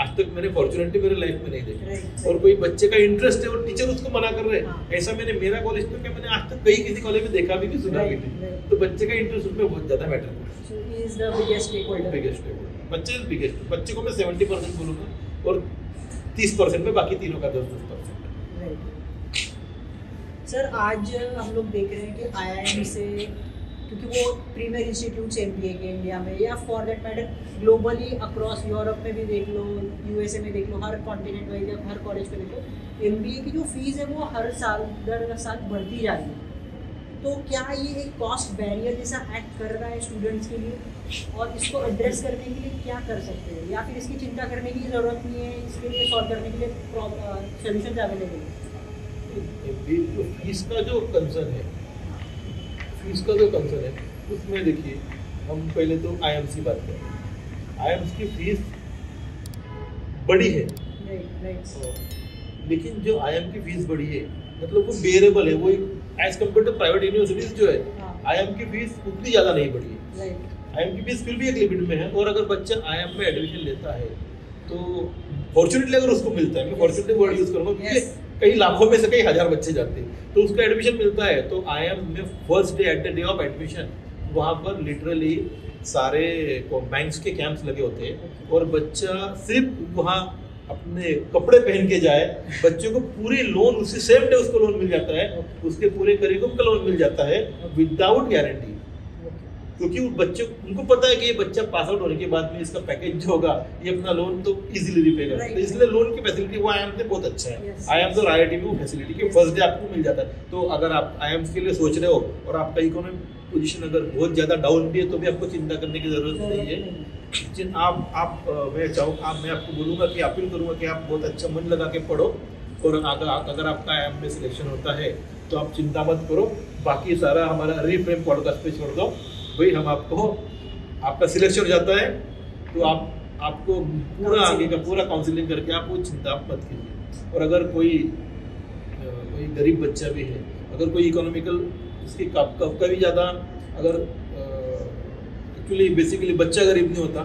आज तक मैंने फॉर्चुनेटली मेरे लाइफ में नहीं देखा। और कोई बच्चे का इंटरेस्ट है और टीचर उसको मना कर रहे हैं, ऐसा मेरा कॉलेज में क्या मैंने आज तक कहीं किसी कॉलेज में देखा भी नहीं, सुना भी नहीं। तो बच्चे का इंटरेस्ट उसमें बहुत ज्यादा मैटर करता है। बच्चे को मैं 70% बोलूंगा और 30% में बाकी तीनों का 10-10%। सर आज हम लोग देख रहे हैं कि IIM से, क्योंकि वो प्रीमियर इंस्टीट्यूट्स MBA के इंडिया में या for that matter globally across Europe में भी देख लो, USA में देख लो, हर कॉन्टिनेंट वाइज या हर कॉलेज पे देख लो, MBA की जो फीस है वो हर साल दर साल बढ़ती जा रही है। तो क्या ये एक कॉस्ट बैरियर जैसा एक्ट कर रहा है स्टूडेंट्स के लिए, और इसको एड्रेस करने के लिए क्या कर सकते हैं, या फिर इसकी चिंता करने की ज़रूरत नहीं है, इसके लिए सॉल्व करने के लिए सोल्यूशन अवेलेबल है? फीस का जो कंसर्न है उसमें देखिए, हम पहले तो IIMs की बात करें। IIMs की फीस बड़ी है, लेकिन जो IIM की फीस बड़ी है मतलब वो बेरेबल है, वो as compare to private universities जो है, IIM की फीस उतनी ज़्यादा नहीं बढ़ी है। IIM की फीस फिर भी एक लिमिट में है, और अगर बच्चा IIM में एडमिशन लेता है तो फॉर्चुनेटली अगर उसको मिलता है, मैं फॉर्चुनेटली वर्ड यूज करूँगा क्योंकि कई लाखों में से कई हजार बच्चे जाते हैं, तो उसका एडमिशन मिलता है। तो IIM में first day at the day of admission वहाँ पर लिटरली सारे बैंक्स के कैंप्स लगे होते हैं, और बच्चा सिर्फ वहाँ अपने कपड़े पहन के जाए, बच्चे को पूरी लोन उसी सेम डे उसको लोन मिल जाता है, उसके पूरे करिकुलम का लोन मिल जाता है विदाउट गारंटी, क्योंकि बच्चे उनको पता है कि ये बच्चा पास आउट होने के बाद में इसका पैकेज जो होगा ये अपना लोन तो इजीली रिपे करेगा। तो इसलिए लोन की फैसिलिटी वो IIM से बहुत अच्छा है। IIM और IIT में वो फैसिलिटी कि फर्स्ट डे आपको मिल जाता है। तो अगर आप IIM के लिए सोच रहे हो और आपका इकोनॉमिक पोजीशन अगर बहुत ज़्यादा डाउन भी है तो भी आपको चिंता करने की ज़रूरत नहीं है। मैं आपको बोलूँगा कि अपील करूँगा कि आप बहुत अच्छा मन लगा के पढ़ो, और अगर आपका IIM में सिलेक्शन होता है तो आप चिंता मत करो, बाकी सारा हमारा रीफ्रेम पॉडकास्ट पे छोड़ दो भाई। हम आपको आपका सिलेक्शन हो जाता है तो आपको पूरा आगे का पूरा काउंसलिंग करके आप वो चिंता मत कीजिए। और अगर कोई गरीब बच्चा भी है, अगर कोई इकोनॉमिकल उसकी का भी ज़्यादा, अगर एक्चुअली बेसिकली बच्चा गरीब नहीं होता,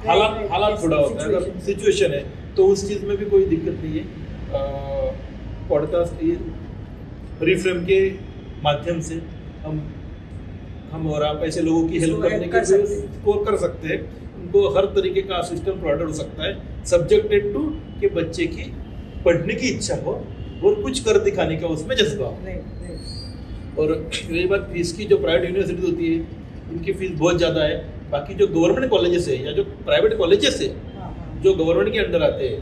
हालात थोड़ा होता है, अगर सिचुएशन है तो उस चीज़ में भी कोई दिक्कत नहीं है। पॉडकास्ट रीफ्रेम के माध्यम से हम और आप ऐसे लोगों की हेल्प करने के लिए स्कोर कर सकते हैं, उनको हर तरीके का असिस्टेंट प्रोवाइडर हो सकता है, सब्जेक्टेड टू कि बच्चे की पढ़ने की इच्छा हो और कुछ कर दिखाने का उसमें जज्बा हो। और रही बात फीस की, जो प्राइवेट यूनिवर्सिटी होती है उनकी फीस बहुत ज़्यादा है। बाकी जो गवर्नमेंट कॉलेजेस है या जो प्राइवेट कॉलेजेस है जो गवर्नमेंट के अंडर आते हैं,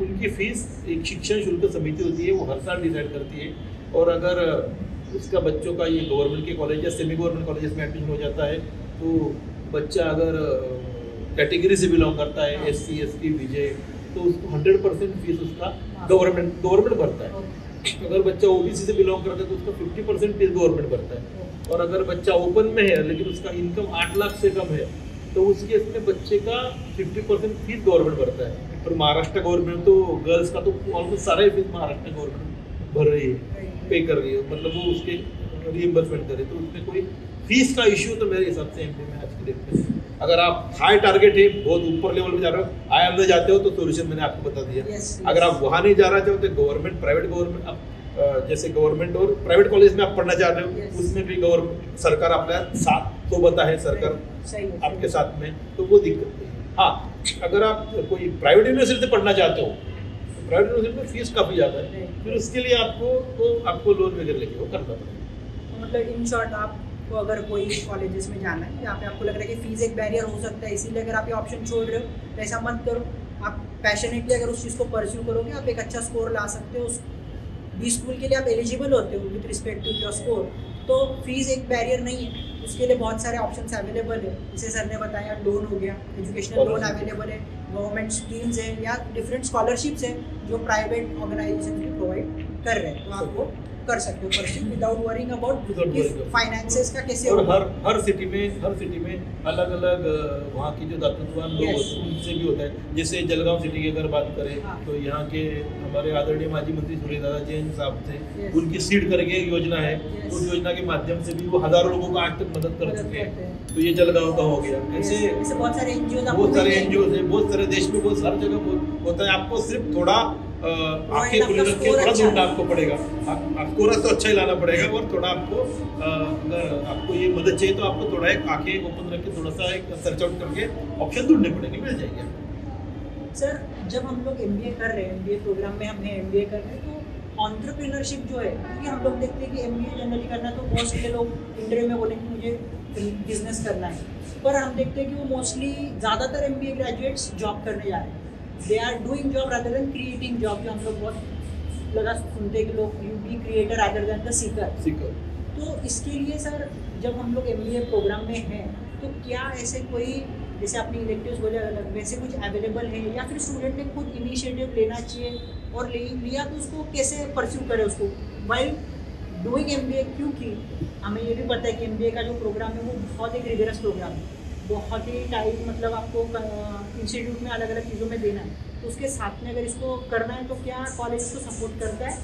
उनकी फीस एक शिक्षण शुल्क समिति होती है, वो हर साल डिसाइड करती है। और अगर उसका बच्चों का ये गवर्नमेंट के कॉलेज या सेमी गवर्नमेंट कॉलेजेस में एडमिशन हो जाता है, तो बच्चा अगर कैटेगरी से बिलोंग करता है, SC ST BJ, तो उसको 100% फीस उसका गवर्नमेंट भरता है। अगर बच्चा OBC से बिलोंग करता है तो उसका 50% फीस गवर्नमेंट भरता है। और अगर बच्चा ओपन में है लेकिन उसका इनकम 8 लाख से कम है तो उस केस में बच्चे का 50% फीस गवर्नमेंट भरता है। और महाराष्ट्र गवर्नमेंट तो गर्ल्स का तो ऑलमोस्ट सारा ही फीस महाराष्ट्र गवर्नमेंट भर रही है, पे कर रही है, मतलब वो उसके रिइम्बर्समेंट करे। तो उसमें कोई फीस का इश्यू तो मेरे हिसाब से एमपी में आज की डेट में, अगर आप हाई टारगेट है, बहुत ऊपर लेवल पे जा रहे हो, IIM में जाते हो, तो सोल्यूशन मैंने आपको बता दिया। अगर आप वहाँ नहीं जा रहे हो तो गवर्नमेंट, प्राइवेट गवर्नमेंट, जैसे गवर्नमेंट और प्राइवेट कॉलेज में आप पढ़ना चाह रहे हो, उसमें भी गवर्नमेंट सरकार आपका साथ तो बता है, सरकार आपके साथ में, तो वो दिक्कत नहीं है। हाँ, अगर आप कोई प्राइवेट यूनिवर्सिटी से पढ़ना चाहते हो, प्राइवेट यूनिवर्सिटी में फीस काफ़ी ज़्यादा है, फिर उसके लिए आपको लोन वगैरह लेके वो करना पड़ेगा। मतलब इन शॉर्ट, आपको अगर कोई कॉलेजेस में जाना है जहाँ पे आपको लग रहा है कि फीस एक बैरियर हो सकता है, इसीलिए अगर आप ये ऑप्शन छोड़ रहे हो तो ऐसा मत करो। आप पैशनेटली अगर उस चीज़ को परस्यू करोगे, आप एक अच्छा स्कोर ला सकते हो। उस बी स्कूल के लिए आप एलिजिबल होते हो with respect to your score, तो फीस एक बैरियर नहीं है। उसके लिए बहुत सारे ऑप्शंस अवेलेबल है, जैसे सर ने बताया, लोन हो गया, एजुकेशनल लोन अवेलेबल है, गवर्नमेंट स्कीम्स है, या डिफरेंट स्कॉलरशिप्स है जो प्राइवेट ऑर्गेनाइजेशन भी प्रोवाइड कर रहे हैं। तो आपको कर सकते हो pursue without worrying about finances का कैसे होगा। और हर सिटी में अलग अलग वहाँ की जो दातृत्ववान लोग होते हैं उनसे भी होता है। जैसे जलगांव सिटी की अगर बात करें, तो यहाँ के हमारे आदरणीय माजी मंत्री सूर्यदादा जैन साहब थे, उनकी सीड करके एक योजना है, उस योजना के माध्यम से भी वो हजारों लोगों को आज तक मदद कर चुके हैं। तो ये जलगांव का हो गया। ऐसे बहुत सारे एनजीओ है, बहुत सारे देश में, बहुत सारी जगह होता है। आपको सिर्फ थोड़ा आंखें खुली रख के थोड़ा ढूंढना आपको पड़ेगा, आपको तो अच्छा ही लाना पड़ेगा, और थोड़ा आपको अगर आपको ये मदद चाहिए तो आपको थोड़ा एक आंखें ओपन रख के थोड़ा सा एक सर्च आउट करके ऑप्शन ढूंढने पड़ेंगे, मिल जाएंगे। सर, जब हम लोग MBA कर रहे हैं, MBA प्रोग्राम में हम MBA कर रहे हैं, तो एंटरप्रेन्योरशिप जो है, क्योंकि हम लोग देखते हैं कि MBA जनरली करना तो मोस्टली लोग इंटरव्यू में बोलेंगे मुझे बिजनेस करना है, पर हम देखते हैं कि वो मोस्टली ज़्यादातर MBA ग्रेजुएट्स जॉब करने जा रहे हैं। They are doing job rather than creating job, जो हम लोग बहुत लगा सुनते हैं कि लोग you be creator rather than the seeker. तो इसके लिए सर, जब हम लोग MBA प्रोग्राम में हैं, तो क्या ऐसे कोई, जैसे आपने इलेक्टिव्स बोले अलग, वैसे कुछ अवेलेबल है, या फिर स्टूडेंट ने खुद इनिशिएटिव लेना चाहिए, और लिया तो उसको कैसे परस्यू करे उसको वाइल डूइंग MBA? क्योंकि हमें ये भी पता है कि MBA का जो प्रोग्राम है वो बहुत एक रिगरस प्रोग्राम है, बहुत ही टाइम, मतलब आपको इंस्टीट्यूट में अलग अलग चीज़ों में देना है। तो उसके साथ में अगर इसको करना है तो क्या कॉलेज इसको सपोर्ट करता है,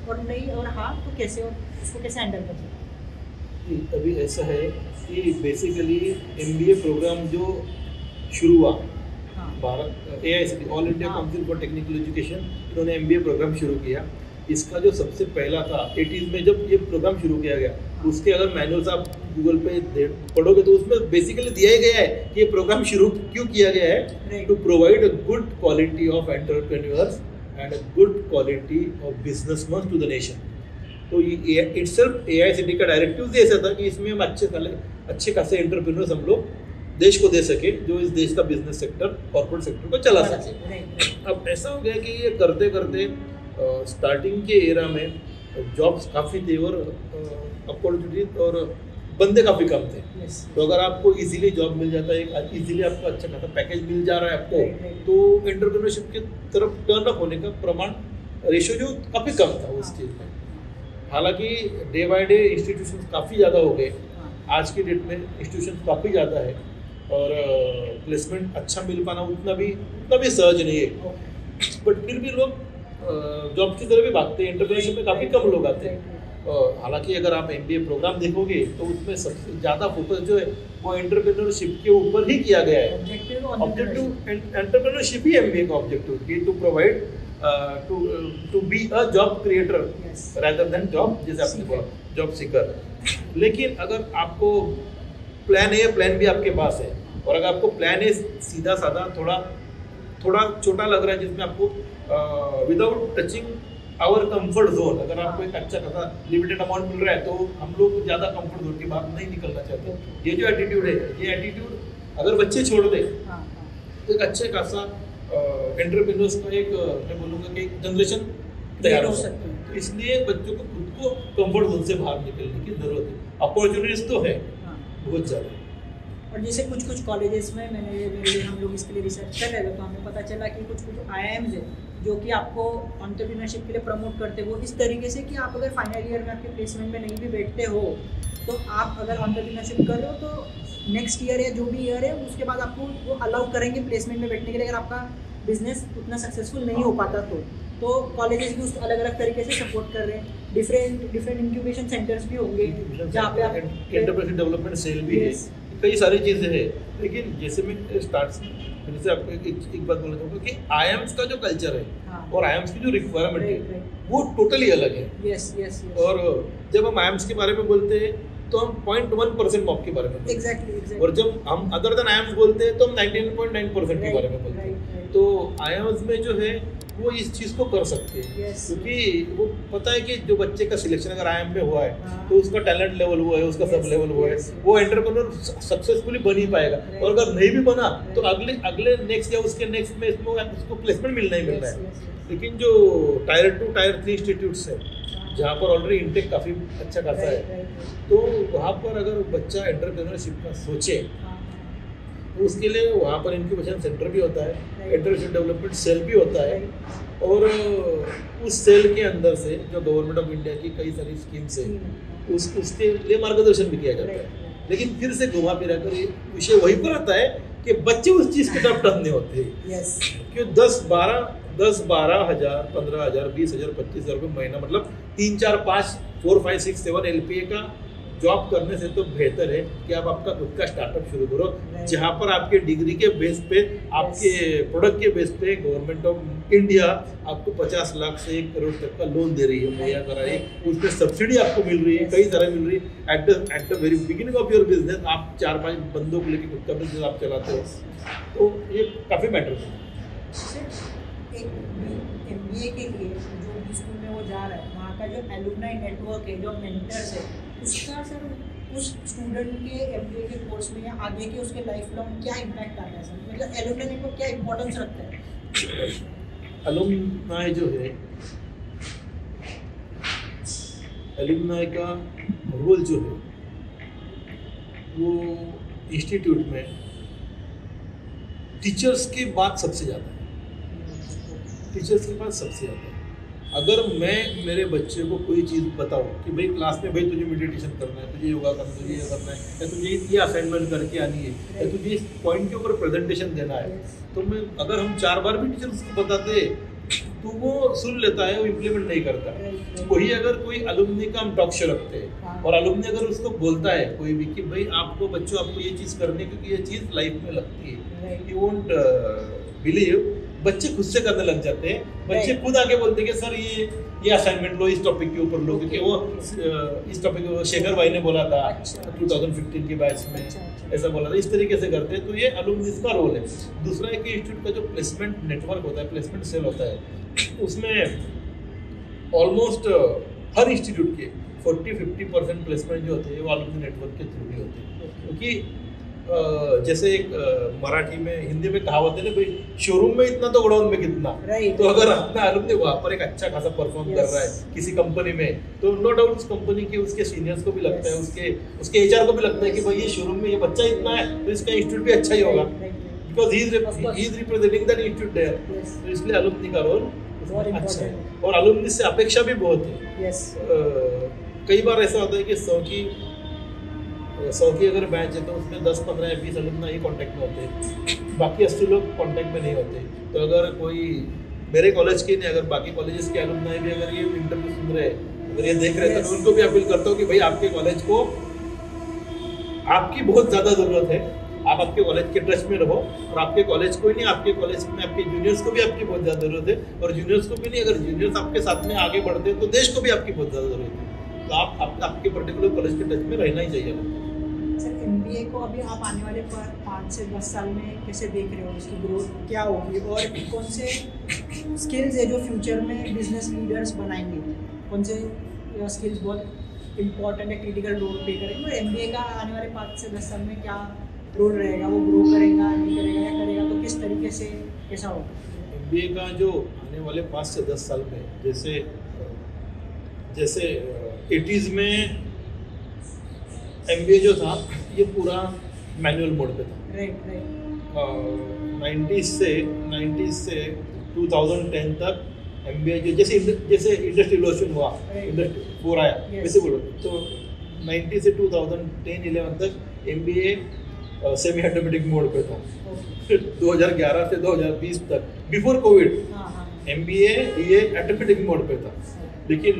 और नहीं, और हाँ तो कैसे, और उसको कैसे हैंडल करते हैं? अभी ऐसा है कि बेसिकली MBA प्रोग्राम जो शुरू हुआ, Bharat AICTE, all India council for technical education, इन्होंने MBA प्रोग्राम शुरू किया। इसका जो सबसे पहला था 80s में जब ये प्रोग्राम शुरू किया गया, उसके अगर मैनुअल्स आप गूगल पे पढ़ोगे तो उसमें बेसिकली दिया गया है कि ये प्रोग्राम शुरू क्यों किया गया है, to provide a good quality of entrepreneurs and a good quality of businessman to the nation. तो ये इटसेल्फ AICTE का डायरेक्टिव ऐसा था कि इसमें हम अच्छे खासे एंटरप्रेन्योर्स हम लोग देश को दे सके, जो इस देश का बिजनेस सेक्टर, कॉर्पोरेट सेक्टर को चला सके। अब ऐसा हो गया कि ये करते करते स्टार्टिंग के एरा में जॉब्स काफ़ी थे और अपॉर्चुनिटी और बंदे काफ़ी कम थे। तो अगर आपको इजीली जॉब मिल जाता है, इजीली आपको अच्छा खासा पैकेज मिल जा रहा है आपको, तो एंटरप्रेन्योरशिप की तरफ टर्न अप होने का प्रमाण, रेशियो जो काफ़ी कम था उस चीज़ में। हालांकि डे बाय डे इंस्टीट्यूशन काफ़ी ज़्यादा हो गए, आज की डेट में इंस्टीट्यूशन काफ़ी ज़्यादा है, और प्लेसमेंट अच्छा मिल पाना उतना भी सहज नहीं है। बट फिर भी लोग जॉब की तरफ भी भागते हैं, एंटरप्रेन्योरशिप में काफ़ी कम लोग आते हैं। हालांकि अगर आप MBA प्रोग्राम देखोगे तो उसमें सबसे ज़्यादा फोकस जो है वो एंटरप्रेन्योरशिप के ऊपर ही किया गया है। ऑब्जेक्टिव एंटरप्रेन्योरशिप ही MBA का ऑब्जेक्टिव कि to provide to be a job creator rather than job, जैसे आपने बोला जॉब सीकर। लेकिन अगर आपको प्लान ए, प्लान बी आपके पास है, और अगर आपको प्लान ए सीधा साधा थोड़ा छोटा लग रहा है, जिसमें आपको without touching our comfort zone, अगर आपको एक अच्छा खासा लिमिटेड अमाउंट मिल रहा है तो हम लोग ज़्यादा कंफर्ट जोन की बात नहीं निकलना चाहते। ये जो एटीट्यूड है, ये एटीट्यूड अगर बच्चे छोड़ दें तो एक अच्छे खासा एंटरप्रेन्योर्स का एक, मैं बोलूँगा कि एक जनरेशन तैयार हो सकता है। तो इसलिए बच्चों को खुद को कंफर्ट जोन से बाहर निकलने की ज़रूरत है। अपॉर्चुनिटीज तो है बहुत ज़्यादा। और जैसे कुछ कॉलेजेस में हम लोग इसके लिए रिसर्च कर रहे थे, तो हमें पता चला कि कुछ IIMs है जो कि आपको एंटरप्रेन्योरशिप के लिए प्रमोट करते हैं। वो इस तरीके से कि आप अगर फाइनल ईयर में आपके प्लेसमेंट में नहीं भी बैठते हो तो आप अगर एंटरप्रेन्योरशिप कर रहे हो तो नेक्स्ट ईयर या जो भी ईयर है उसके बाद आपको वो अलाउ करेंगे प्लेसमेंट में बैठने के लिए, अगर आपका बिजनेस उतना सक्सेसफुल नहीं हो पाता तो कॉलेजेस भी उसको अलग अलग तरीके से सपोर्ट कर रहे हैं। डिफरेंट इंक्यूबेशन सेंटर्स भी होंगे जहाँ पे आप एंटरप्रेन्योरशिप डेवलपमेंट सेल भी है, कई सारी चीज़ें हैं। लेकिन जैसे मैं फिर से आपको एक बात बोलना चाहूँगा कि आईएम्स का जो कल्चर है और आईएम्स की जो रिक्वायरमेंट है वो टोटली अलग है। Yes yes. और जब हम आईएम्स के बारे में बोलते हैं तो हम 0.1% मॉक के बारे में बोलते हैं। एग्जैक्टली। और जब हम अदर देन आईएम्स बोलते हैं तो हम 99.9% के बारे में बोलते हैं। तो आईएम्स में जो है वो इस चीज़ को कर सकते हैं क्योंकि वो पता है कि जो बच्चे का सिलेक्शन अगर आईएम में हुआ है तो उसका टैलेंट लेवल हुआ है, उसका सब लेवल हुआ है, वो एंटरप्रेन्योर सक्सेसफुली बन ही पाएगा। और अगर नहीं भी बना तो अगले नेक्स्ट या उसके नेक्स्ट में उसको प्लेसमेंट मिलना ही मिलना है। लेकिन जो टायर 2 टायर 3 इंस्टीट्यूट्स है जहाँ पर ऑलरेडी इंटेक काफ़ी अच्छा खासा है, तो वहाँ पर अगर बच्चा एंटरप्रेन्योरशिप का सोचे तो उसके लिए वहाँ पर इंक्यूबेशन सेंटर भी होता है, एंटरप्रेन्योरशिप डेवलपमेंट सेल भी होता है। और उस सेल के अंदर से जो गवर्नमेंट ऑफ इंडिया की कई सारी स्कीम्स है उसके लिए मार्गदर्शन भी किया जाता है। लेकिन फिर से घुमा फिरा कर ये विषय वहीं पर आता है कि बच्चे उस चीज़ की तरफ टर्न नहीं होते। क्यों 10-12 हज़ार 15,000 20,000 25,000 रुपये महीना, मतलब 3 4 5 4 5 6 7 LPA का जॉब करने से तो बेहतर है कि आप आपका खुद का स्टार्टअप शुरू करो जहाँ पर आपके डिग्री के बेस पे, आपके प्रोडक्ट के बेस पे गवर्नमेंट ऑफ इंडिया आपको 50 लाख से 1 करोड़ तक का लोन दे रही है, मुहैया करा रही है, उसमें सब्सिडी आपको मिल रही है, कई तरह मिल रही है। At the very beginning of your business आप 4-5 बंदों को लेकर खुद का बिजनेस आप चलाते हो, तो ये काफ़ी मैटर है। MBA के लिए जो स्कूल में वो जा रहा है वहाँ का जो एलुमनाई नेटवर्क है, जो मेंटर्स है, उसका सर उस स्टूडेंट के MBA के कोर्स में या आगे के उसके लाइफ लॉन्ग क्या इम्पैक्ट आता है सर? मतलब एलुमनाई नेटवर्क क्या इम्पोर्टेंस रखता है? एलुमनाई जो है, एलुमनाई का रोल जो है वो इंस्टीट्यूट में टीचर्स के बाद सबसे ज़्यादा है। टीचर्स के पास सबसे ज़्यादा है। अगर मैं मेरे बच्चे को कोई चीज़ बताऊँ कि भाई क्लास में भाई तुझे मेडिटेशन करना है, तुझे योगा करना है, तुझे ये करना है, या तुझे ये असाइनमेंट करके आनी है, या तुझे इस पॉइंट के ऊपर प्रेजेंटेशन देना है, तो मैं अगर हम 4 बार भी टीचर उसको बताते तो वो सुन लेता है, वो इम्प्लीमेंट नहीं करता। वही अगर कोई अलुमनी का हम टॉक शो रखते हैं और अलुमनी अगर उसको बोलता है कोई भी कि भाई आपको बच्चों आपको ये चीज़ करनी है क्योंकि ये चीज़ लाइफ में लगती है, यू वोंट बिलीव, बच्चे खुद से करने लग जाते हैं। बच्चे खुद आके बोलते हैं कि सर ये असाइनमेंट लो, इस टॉपिक के ऊपर लो, क्योंकि वो इस टॉपिक शेखर भाई ने बोला था 2015 के बैच में ऐसा बोला था, इस तरीके से करते हैं। तो ये अलुमनी का रोल है। दूसरा है कि इंस्टीट्यूट का जो प्लेसमेंट नेटवर्क होता है, प्लेसमेंट सेल होता है, उसमें ऑलमोस्ट हर इंस्टीट्यूट के 40-50% प्लेसमेंट जो होते हैं वो अलुमनी नेटवर्क के थ्रू ही होते हैं। क्योंकि जैसे एक मराठी में, हिंदी में कहावत है ना भाई, शोरूम में इतना तो गोडाउन में कितना। तो अगर अपना अलुमनी वहाँ पर एक अच्छा खासा परफॉर्म कर रहा है किसी कंपनी में, तो नो डाउट उस कंपनी के उसके सीनियर्स को भी लगता है, उसके HR को भी लगता है कि भाई ये शोरूम में ये बच्चा इतना है तो इसका इंस्टीट्यूट भी अच्छा ही होगा, because he is representing that institute there. तो इसलिए अलुमनी का रोल अच्छा है और अलुमनी से अपेक्षा भी बहुत है। कई बार ऐसा होता है कि 100 की अगर बैच है तो उसमें 10, 15 या 20 अलुमनी ही कॉन्टैक्ट में होते हैं, बाकी 80 लोग कॉन्टैक्ट में नहीं होते। तो अगर कोई मेरे कॉलेज के नहीं, अगर बाकी कॉलेजेस के अलुमनी भी अगर ये इंटरव्यू सुन रहे हैं, अगर ये देख रहे हैं, तो उनको भी अपील करता हूँ कि भाई आपके कॉलेज को आपकी बहुत ज़्यादा ज़रूरत है, आप आपके कॉलेज के टच में रहो। और आपके कॉलेज को ही नहीं, आपके कॉलेज में आपके जूनियर्स को भी आपकी बहुत ज़्यादा ज़रूरत है। और जूनियर्स को भी नहीं, अगर जूनियर्स आपके साथ में आगे बढ़ते हैं तो देश को भी आपकी बहुत ज़्यादा ज़रूरत है। तो आप आपके पर्टिकुलर कॉलेज के टच में रहना ही चाहिए। सर MBA को अभी आप आने वाले 5 से 10 साल में कैसे देख रहे हो, इसकी ग्रोथ क्या होगी और कौन से स्किल्स है जो फ्यूचर में बिजनेस लीडर्स बनाएंगे, कौन से स्किल्स बहुत इंपॉर्टेंट है, क्रिटिकल रोल प्ले करेंगे, और MBA का आने वाले 5 से 10 साल में क्या रोल रहेगा, वो ग्रो करेगा नहीं करेगा, या करेगा तो किस तरीके से कैसा होगा? MBA का जो आने वाले 5 से 10 साल में, जैसे 80s में MBA जो था ये पूरा मैनुअल मोड पे था। राइट। 90s से 2010 तक MBA जो जैसे इंडस्ट्री रिवोल्यूशन हुआ, इंडस्ट्री 4 आया, वैसे बोलो तो 90 से 2010-11 तक MBA सेमी ऑटोमेटिक मोड पे था। 2011 से 2020 तक बिफोर कोविड MBA ये ऑटोमेटिक मोड पे था, लेकिन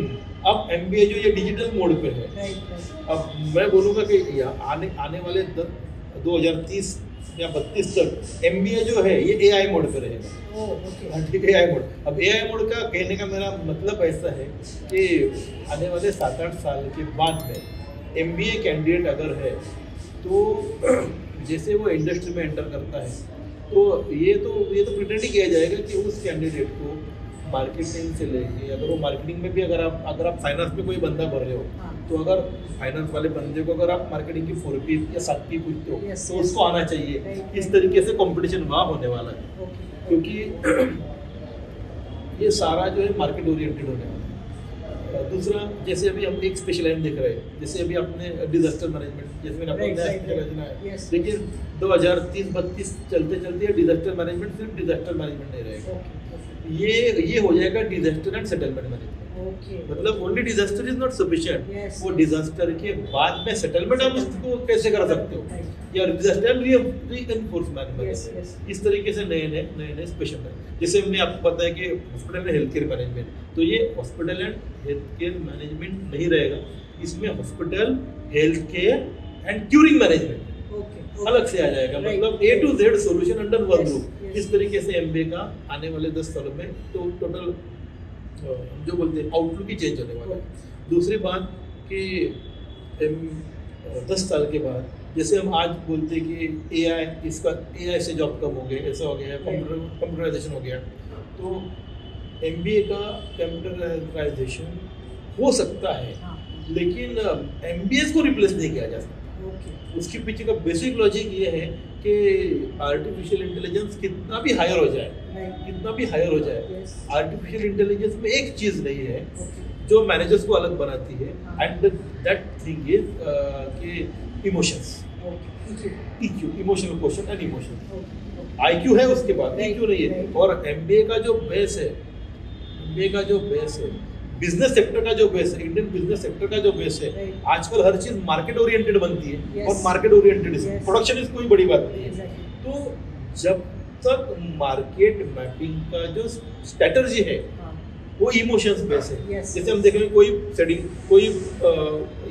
अब MBA जो ये डिजिटल मोड पे है। अब मैं बोलूँगा कि आने वाले 2030 या 32 तक MBA जो है ये AI मोड पे रहेगा। ठीक है, AI मोड। अब AI मोड का कहने का मेरा मतलब ऐसा है कि आने वाले 7-8 साल के बाद में MBA कैंडिडेट अगर है तो जैसे वो इंडस्ट्री में एंटर करता है तो ये तो प्रिटेंड ही किया जाएगा कि उस कैंडिडेट को मार्केटिंग से लेके, अगर वो मार्केटिंग में भी अगर आप फाइनेंस में कोई बंदा भर रहे हो तो अगर फाइनेंस वाले बंदे को अगर आप मार्केटिंग की 4P या 7P पूछते हो तो उसको आना चाहिए। इस तरीके से कंपटीशन वहाँ होने वाला है, क्योंकि ये सारा जो है मार्केट ओरिएंटेड होने वाला है। दूसरा, जैसे अभी हम एक स्पेशल लाइन देख रहे हैं, जैसे अभी आपने डिजास्टर मैनेजमेंट, जैसे मैंने अपना नया स्पेशल लाइन है, लेकिन 2030-32 चलते चलते डिजास्टर मैनेजमेंट सिर्फ डिजास्टर मैनेजमेंट नहीं रहेगा, ये हो जाएगा डिजास्टर एंड सेटलमेंट मैनेजमेंट। मतलब only disaster is not sufficient, वो डिजास्टर के बाद में सेटलमेंट आप इसको कैसे कर सकते हो, या डिजास्टर रीइंफोर्समेंट मैनेजमेंट। इस तरीके से नए स्पेशल है। जैसे हमने आपको पता है कि hospital and health care management, तो ये hospital and health care management नहीं रहेगा, इसमें hospital health care and curing management अलग से आ जाएगा। मतलब A to Z solution under one roof. इस तरीके से MBA का आने वाले 10 सालों में तो टोटल जो बोलते हैं आउटलुक ही चेंज होने वाला है। दूसरी बात कि 10 साल के बाद जैसे हम आज बोलते हैं कि AI से जॉब कम हो गए, ऐसा हो गया, कंप्यूटराइजेशन हो गया, तो MBA का कंप्यूटराइजेशन हो सकता है, लेकिन MBA को रिप्लेस नहीं किया जा सकता। उसके पीछे का बेसिक लॉजिक ये है कि आर्टिफिशियल इंटेलिजेंस कितना भी हायर हो जाए, आर्टिफिशियल इंटेलिजेंस में एक चीज़ नहीं है जो मैनेजर्स को अलग बनाती है, एंड दैट थिंग इज कि emotions, EQ, emotional question and emotion. IQ है, उसके बाद EQ नहीं है। और MBA का जो बेस है, बिजनेस सेक्टर का जो बेस है, इंडियन बिजनेस सेक्टर का जो बेस है, आजकल हर चीज मार्केट ओरिएंटेड बनती है, और मार्केट ओरिएंटेड प्रोडक्शन इस कोई बड़ी बात नहीं है। तो जब तक मार्केट मैपिंग का जो स्ट्रेटजी है वो इमोशंस बेस है। जैसे हम देखेंगे कोई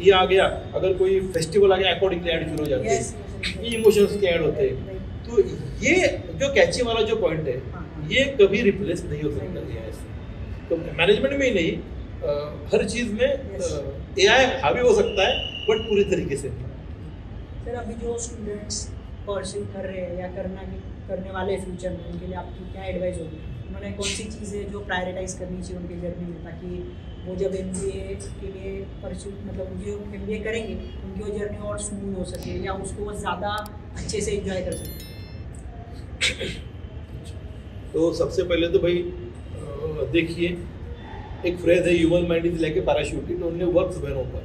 ये आ गया, अगर कोई फेस्टिवल आ गया, अकॉर्डिंगली ऐड शुरू हो जाते हैं, ये इमोशंस के ऐड होते हैं। तो ये जो कैची वाला जो पॉइंट है, ये कभी रिप्लेस नहीं हो सकता AI से। तो मैनेजमेंट में ही नहीं, हर चीज में AI हावी हो सकता है, बट पूरी तरीके से नहीं। सर, अभी जो स्टूडेंट्स परस्यू कर रहे हैं या करने वाले फ्यूचर में, उनके लिए आपकी क्या एडवाइस होगी? उन्होंने कौन सी चीज़ें जो प्रायोरिटाइज करनी चाहिए उनके जर्नी में, ताकि वो जब MBA के लिए परस्यू मतलब जो MBA करेंगे उनकी वो जर्नी और स्मूथ हो सके, या उसको वो ज़्यादा अच्छे से एंजॉय कर सके? तो सबसे पहले तो भाई देखिए, एक फ्रेज है, human mind is like a parachute, it only works when open.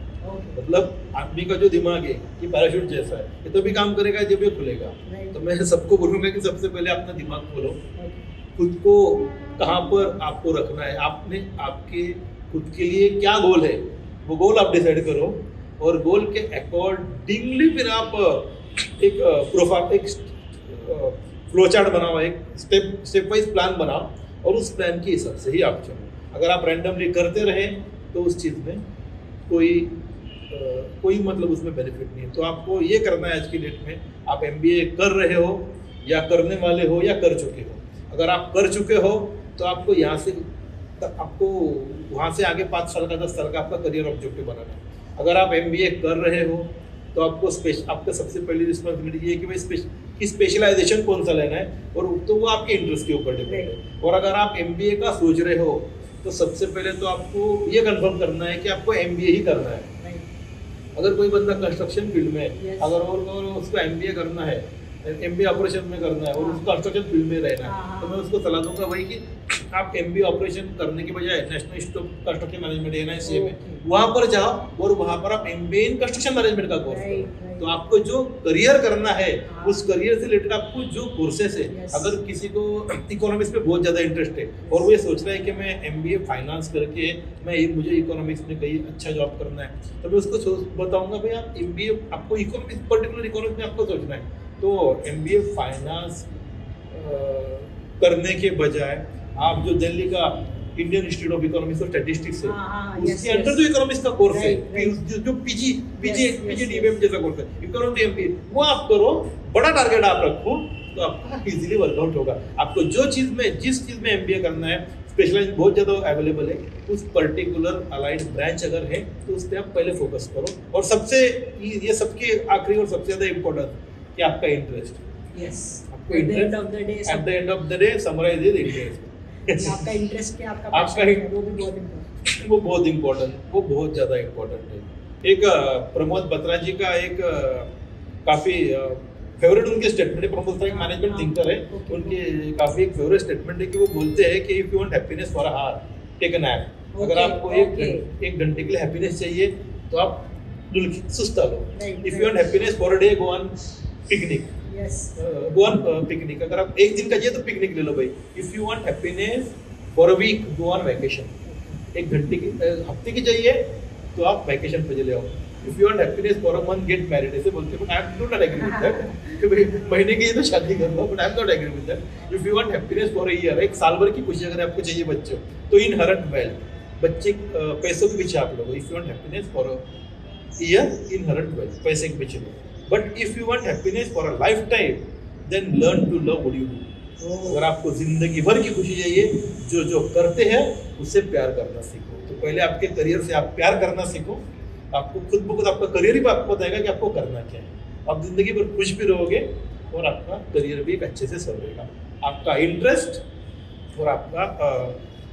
मतलब आदमी का जो दिमाग है ये पैराशूट जैसा है, ये तभी काम करेगा जब ये खुलेगा। तो मैं सबको बोलूँगा कि सबसे पहले अपना दिमाग खोलो, खुद को कहाँ पर आपको रखना है, आपके खुद के लिए क्या गोल है, वो गोल आप डिसाइड करो, और गोल के अकॉर्डिंगली फिर आप एक फ्लो चार्ट बनाओ, एक स्टेप वाइज प्लान बनाओ, और उस प्लान के हिसाब से ही आप चलो। अगर आप रैंडमली करते रहे तो उस चीज़ में कोई मतलब उसमें बेनिफिट नहीं है। तो आपको ये करना है आज की डेट में, आप MBA कर रहे हो या करने वाले हो या कर चुके हो। अगर आप कर चुके हो तो आपको आपको वहाँ से आगे 5 साल का 10 साल का आपका करियर ऑब्जेक्टिव बनाना है। अगर आप MBA कर रहे हो तो आपको सबसे पहली रिस्पॉन्सिबिलिटी ये है कि भाई स्पेशलाइजेशन कौन सा लेना है, और तो वो आपके इंटरेस्ट के ऊपर डिपेंड है। और अगर आप MBA का सोच रहे हो तो सबसे पहले तो आपको ये कंफर्म करना है कि आपको MBA ही करना है। अगर कोई बंदा कंस्ट्रक्शन फील्ड में अगर उसको MBA करना है, MBA ऑपरेशन में करना है, और उसको कंस्ट्रक्शन फील्ड में रहना है, तो मैं उसको सलाह दूंगा भाई कि आप एमबीए ऑपरेशन करने के बजाय national institute of construction management NICA में वहां पर जाओ और वहां पर आप एमबीए इन कंस्ट्रक्शन मैनेजमेंट का कोर्स करो। तो आपको जो करियर करना है उस करियर से रिलेटेड आपको जो कोर्सेस है, अगर किसी को इकोनॉमिक्स में बहुत ज्यादा इंटरेस्ट है और वो ये सोच रहा है कि मैं एमबीए फाइनेंस करके मुझे इकोनॉमिक्स में कहीं अच्छा जॉब करना है, तो मैं उसको बताऊंगा भाई आप एमबीए, आपको इकोनॉमिक्स पर्टिकुलर इकोनॉमिक्स में आपको सोचना है तो एमबीए फाइनेंस करने के बजाय आप जो दिल्ली का इंडियन इंस्टीट्यूट ऑफ इकोनॉमिक्स और स्टैटिस्टिक्स है उसके अंदर जो इकोनॉमिक्स का कोर्स है, जो पीजीडीएम जैसा कोर्स है इकोनॉमिक एमबीए, वो आप करो, बड़ा टारगेट आप रखो तो आपका इजीली वर्कआउट होगा। आपको जिस चीज में एमबीए करना है, स्पेशलाइज बहुत ज्यादा अवेलेबल है, उस पर्टिकुलर अलाइड ब्रांच अगर है तो उस पर आप पहले फोकस करो। और सबसे ये सबके आखिरी और सबसे ज्यादा इम्पोर्टेंट कि आपका इंटरेस्ट। आपको at the end of the day summarize is interest. आपका इंटरेस्ट क्या, आपका वो बहुत इम्पोर्टेंट, वो बहुत ज्यादा इम्पोर्टेंट है। एक प्रमोद बत्रा जी का एक काफी फेवरेट उनके स्टेटमेंट है, प्रमोद बत्रा एक मैनेजमेंट थिंकर है, उनके काफी एक फेवरेट स्टेटमेंट है कि वो बोलते हैं कि if you want happiness for अ हार टेक अ नैप। अगर आपको एक घंटे के लिए हैप्पीनेस चाहिए तो आप सुस्ता लो। If you want happiness for a day go on picnic, go on picnic. अगर आप एक दिन का चाहिए तो पिकनिक ले लो भाई। If you want happiness for a week go on vacation. एक घंटे की हफ्ते की चाहिए तो आप वैकेशन पे चले आओ। If you want happiness for a month get married, ऐसे बोलते हैं, but I am not agree with that कि भाई महीने की तो शादी कर लो, but I am not agree with that. If you want happiness for a year, एक साल भर की खुशी अगर आपको चाहिए बच्चों, तो इनहेरेंट वेल्थ, बच्चे पैसों के पीछे आप लोग। If you want happiness for a year, inherent wealth, पैसे के पीछे लो। But if you want happiness for a life time, then learn to love what you do. अगर आपको जिंदगी भर की खुशी चाहिए, जो करते हैं उससे प्यार करना सीखो। तो पहले आपके करियर से आप प्यार करना सीखो, आपको खुद ब खुद आपका करियर ही आपको बताएगा कि आपको करना क्या है। आप जिंदगी भर खुश भी रहोगे और आपका करियर भी एक अच्छे से सवरेगा। आपका इंटरेस्ट और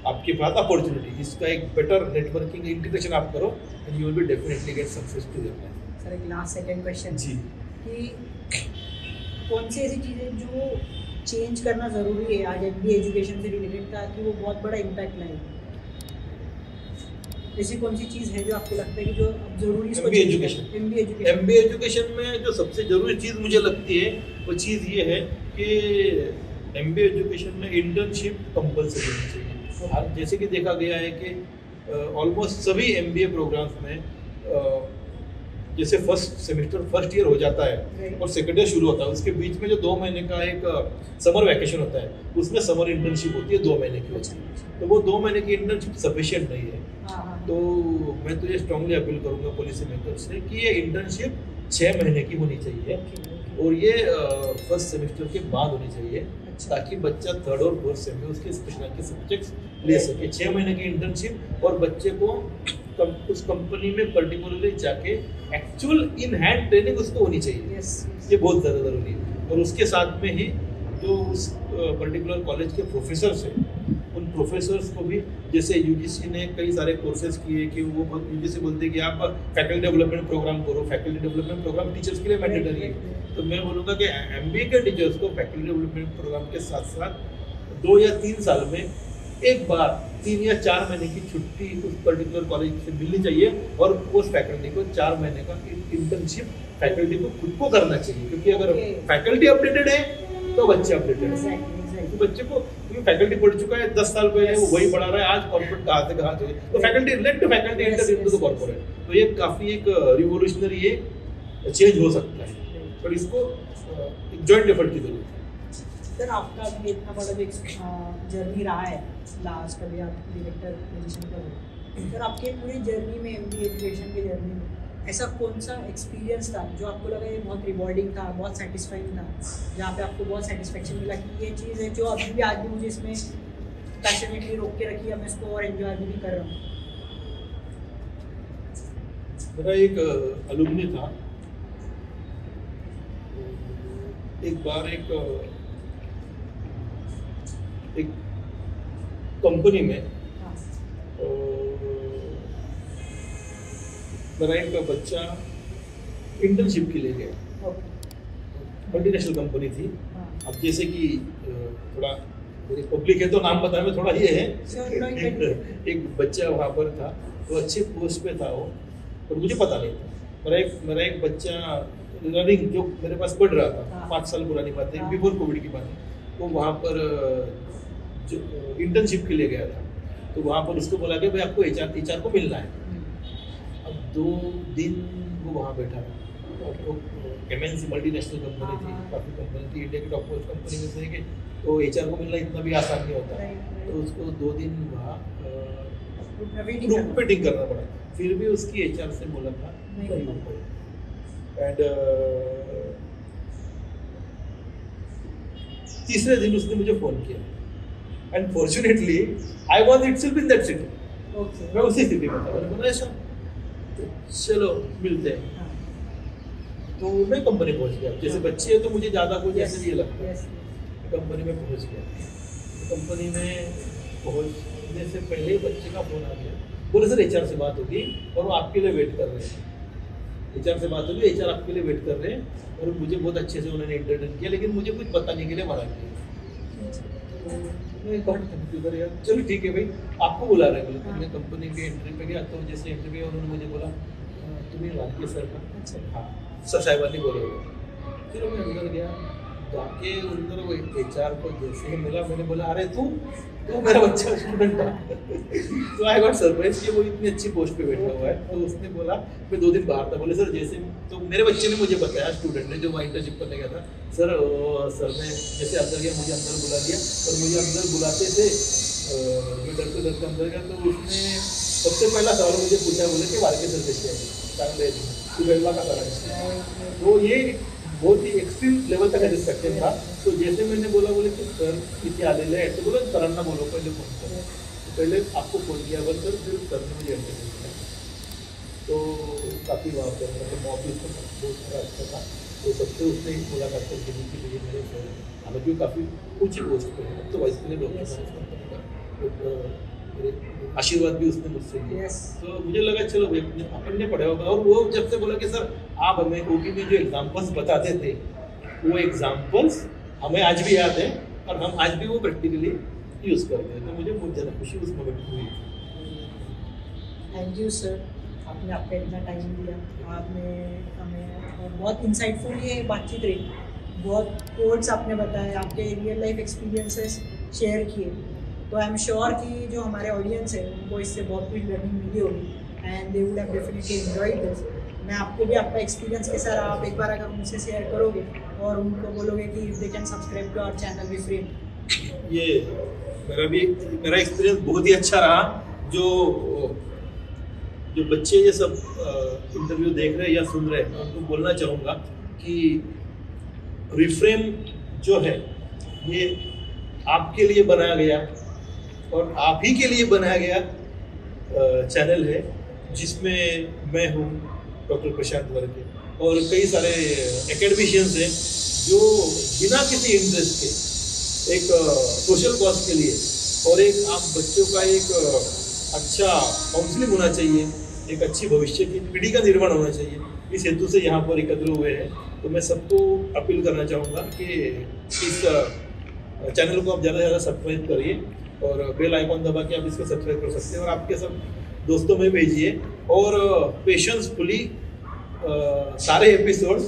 आपके पास अपॉर्चुनिटी, इसका एक बेटर नेटवर्किंग इंटीग्रेशन आप करो and you will be definitely get success to your life. Sir एक लास्ट सेकंड क्वेश्चन जी, कि कौन सी ऐसी चीज़ें जो चेंज करना ज़रूरी है आज एमबीए एजुकेशन से रिलेटेड, ताकि वो बहुत बड़ा इम्पैक्ट लाए? ऐसी कौन सी चीज़ है जो आपको लगता है कि जो अब जरूरी है? एमबीए एजुकेशन में जो सबसे जरूरी चीज़ मुझे लगती है वो चीज़ ये है कि एमबीए एजुकेशन में इंटर्नशिप कंपल्सरी होनी चाहिए। जैसे कि देखा गया है कि ऑलमोस्ट सभी एमबीए प्रोग्राम्स में जैसे फर्स्ट ईयर हो जाता है और सेकेंड ईयर शुरू होता है, उसके बीच में जो 2 महीने का एक समर वैकेशन होता है, उसमें समर इंटर्नशिप होती है 2 महीने की होती है। तो वो 2 महीने की इंटर्नशिप सफिशिएंट नहीं है। तो मैं तो ये स्ट्रांगली अपील करूंगा पॉलिसी मेकर से कि ये इंटर्नशिप 6 महीने की होनी चाहिए और ये फर्स्ट सेमेस्टर के बाद होनी चाहिए, ताकि बच्चा 3rd और 4th सेम में उसके स्पेशल के सब्जेक्ट्स ले सके। 6 महीने की इंटर्नशिप और बच्चे को उस कंपनी में पर्टिकुलरली जाके एक्चुअल इन हैंड ट्रेनिंग उसको होनी चाहिए। ये बहुत ज़्यादा ज़रूरी है। और उसके साथ में ही जो उस पर्टिकुलर कॉलेज के प्रोफेसर्स हैं, उन प्रोफेसर्स को भी, जैसे यूजीसी ने कई सारे कोर्सेज किए कि वो यूजीसी बोलते हैं कि आप फैकल्टी डेवलपमेंट प्रोग्राम करो। फैकल्टी डेवलपमेंट प्रोग्राम टीचर्स के लिए मैंडेटरी है। तो मैं बोलूँगा कि एमबीए के टीचर्स को फैकल्टी डेवलपमेंट प्रोग्राम के साथ साथ 2 या 3 साल में एक बार 3 या 4 महीने की छुट्टी उस पर्टिकुलर कॉलेज से मिलनी चाहिए और उस फैकल्टी को 4 महीने का इंटर्नशिप फैकल्टी को खुद को करना चाहिए। क्योंकि अगर फैकल्टी अपडेटेड है तो बच्चे अपडेटेड है। तो बच्चे को फैकल्टी पढ़ चुका है 10 साल पहले, वो वही पढ़ा रहा है, आज कॉर्पोरेट कहाँ से कहाँ चाहिए, तो faculty let to faculty enter into the corporate. तो ये काफी एक रिवोल्यूशनरी ये चेंज हो सकता है, पर इसको एक जॉइंट एफर्ट की जरूरत है। सर आपका भी इतना बड़ा जो जर्नी रहा है, लास्ट अभी आप डायरेक्टर पोजीशन पर हो, सर आपके पूरी जर्नी में एमबीए एजुकेशन की जर्नी में ऐसा कौन सा एक्सपीरियंस था जो आपको लगा ये बहुत रिवॉर्डिंग था, बहुत सेटिस्फाइंग था, जहाँ पे आपको बहुत सेटिस्फेक्शन मिला कि ये चीज़ है जो अभी भी आज भी मुझे इसमें पैशनेटली रोक के रखी है, मैं इसको और एंजॉय भी कर रहा हूँ? मेरा एक अलुमनी था, एक बार एक कंपनी में मेरा एक बच्चा इंटर्नशिप के लिए गया। मल्टीनेशनल कंपनी थी। अब जैसे कि थोड़ा मेरी पब्लिक है तो नाम बताने में थोड़ा ये है। Sure, एक बच्चा वहाँ पर था, तो अच्छे पोस्ट पे था वो, और मुझे पता नहीं था। मेरा एक बच्चा रनिंग जो मेरे पास पढ़ रहा था, हाँ। 5 साल पुरानी बात है, हाँ। बिफोर कोविड की बात है, वो वहाँ पर जो इंटर्नशिप के लिए गया था, तो वहाँ पर उसको बोला कि भाई आपको एचआर को मिलना है। अब 2 दिन वो वहाँ बैठा रहा, और वो MNC मल्टीनेशनल कंपनी थी, काफ़ी कंपनी थी, इंडिया की टॉप मोस्ट कंपनी में से कि तो एचआर को मिलना इतना भी आसान नहीं होता। तो उसको 2 दिन वहाँ ग्रुप मीटिंग करना पड़ा, फिर भी उसकी एचआर से बोला था नहीं हो पाई। एंड तीसरे दिन उसने मुझे फोन किया, and fortunately I was itself in that city. Okay, मैं उसी सिटी में था। मैंने बोला ऐसा, तो चलो मिलते हैं। तो मैं कंपनी पहुंच गया। जैसे बच्चे हैं तो मुझे ज़्यादा कुछ ऐसे ये लगता है। कंपनी में पहुंच गया। तो कंपनी में पहुंचने से पहले बच्चे का फोन आ गया, बोले सर एचआर से बात होगी और वो आपके लिए वेट कर रहे हैं। एचआर से बात होगी, एचआर आपके लिए वेट कर रहे हैं, और मुझे बहुत अच्छे से उन्होंने इंटरटेन किया, लेकिन मुझे कुछ बताने के लिए मना किया। मैं बहुत कंफ्यूजन यार, चलो ठीक है भाई, आपको बुला रहे हैं। बोले मैं कंपनी के एंट्री पे गया, तो जैसे एंट्री पे उन्होंने मुझे बोला तुम्हें वानके सर का, हाँ सर साहिबानी बोले हुए। फिर मैं अंदर गया, जाके अंदर वो एचआर को जैसे ही मिला, मैंने बोला अरे तू मेरा बच्चा स्टूडेंट था। तो आई गॉट सरप्राइज कि वो इतनी अच्छी पोस्ट पे बैठा हुआ है। तो उसने बोला मैं 2 दिन बाहर था, बोले सर जैसे, तो मेरे बच्चे ने मुझे बताया, स्टूडेंट ने जो वहाँ इंटर्नशिप करने गया था, सर ने जैसे अंदर गया, मुझे अंदर बुला दिया, और मुझे अंदर बुलाते थे मैं डरते डरते अंदर गया। तो उसने सबसे पहला सवाल मुझे पूछा, बोले कि वारके सर कैसे चांगले सुबेला का सर। तो ये बहुत ही एक्सट्रीम लेवल का सेटिस्फैक्शन था। तो जैसे मैंने बोला, बोले कि सर किती आलेले आहे, तो बोला सरांना बोलो पहले फोन कर। तो पहले आपको फोन किया बस सर, फिर सर ने मुझे इंटरव्यू किया। तो काफ़ी वहाँ पर मतलब ऑफिस में बहुत सारा अच्छा था। तो सबसे उसने मुलाकात करके दी कि मेरे सर, हालांकि काफ़ी ऊँची पोस्ट पर है, तो वाइस प्रेसिडेंट डॉक्टर आशीर्वाद भी उसने मुझसे लिया। तो मुझे लगा चलो भाई अपन ने पढ़ा होगा। और वो जब से बोला कि सर आप हमें ओपी में जो एग्जाम्पल्स बताते थे, वो एग्जाम्पल्स हमें आज भी याद है, और हम आज भी वो प्रैक्टिकली यूज़ करते हैं। तो मुझे बहुत ज़्यादा खुशी उस मोमेंट में हुई। थैंक यू सर, आपने आपका इतना टाइम दिया, आपने हमें बहुत इंसाइटफुल ये बातचीत रही, बहुत कोट्स आपने बताए, आपके रियल लाइफ एक्सपीरियंसेस शेयर किए। तो आई एम श्योर कि जो हमारे ऑडियंस है उनको इससे बहुत कुछ लर्निंग मिली होगी, and they would have definitely enjoyed this. मैं आपको भी आपका एक्सपीरियंस के साथ आप एक बार अगर उनसे शेयर करोगे और उनको बोलोगे कि they can subscribe to our channel we free. ये मेरा एक्सपीरियंस बहुत ही अच्छा रहा। जो बच्चे ये सब इंटरव्यू देख रहे हैं या सुन रहे हैं, मैं उनको बोलना चाहूँगा कि रिफ्रेम जो है ये आपके लिए बनाया गया और आप ही के लिए बनाया गया चैनल है, जिसमें मैं हूँ डॉक्टर प्रशांत वर्के, और कई सारे एकेडमिशियंस हैं जो बिना किसी इंटरेस्ट के एक सोशल कॉज के लिए, और एक आप बच्चों का एक अच्छा काउंसलिंग होना चाहिए, एक अच्छी भविष्य की पीढ़ी का निर्माण होना चाहिए, इस हेतु से यहाँ पर एकत्र हुए हैं। तो मैं सबको अपील करना चाहूँगा कि इस चैनल को आप ज़्यादा से ज़्यादा सब्सक्राइब करिए, और बेल आइकॉन दबा के आप इसको सब्सक्राइब कर सकते हैं, और आपके सब दोस्तों में भेजिए। और पेशेंसफुली सारे एपिसोड्स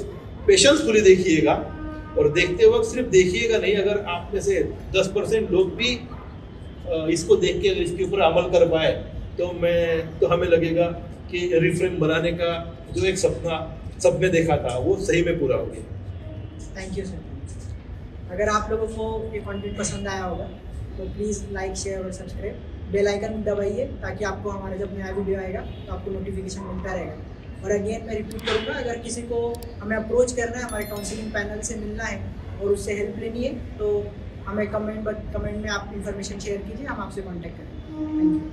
पेशेंसफुली देखिएगा, और देखते वक्त सिर्फ देखिएगा नहीं, अगर आप में से 10% लोग भी इसको देख के अगर इसके ऊपर अमल कर पाए तो हमें लगेगा कि रिफ्रेम बनाने का जो एक सपना सबने देखा था वो सही में पूरा हो गया। Thank you sir. अगर आप लोगों को ये कंटेंट पसंद आया होगा तो प्लीज़ लाइक शेयर और सब्सक्राइब, बेल आइकन दबाइए ताकि आपको हमारा जब नया वीडियो आएगा तो आपको नोटिफिकेशन मिलता रहेगा। और अगेन मैं रिपीट करूँगा, अगर किसी को हमें अप्रोच करना है, हमारे काउंसलिंग पैनल से मिलना है और उससे हेल्प लेनी है, तो हमें कमेंट में आप इन्फॉर्मेशन शेयर कीजिए, हम आपसे कॉन्टैक्ट करेंगे। Thank you.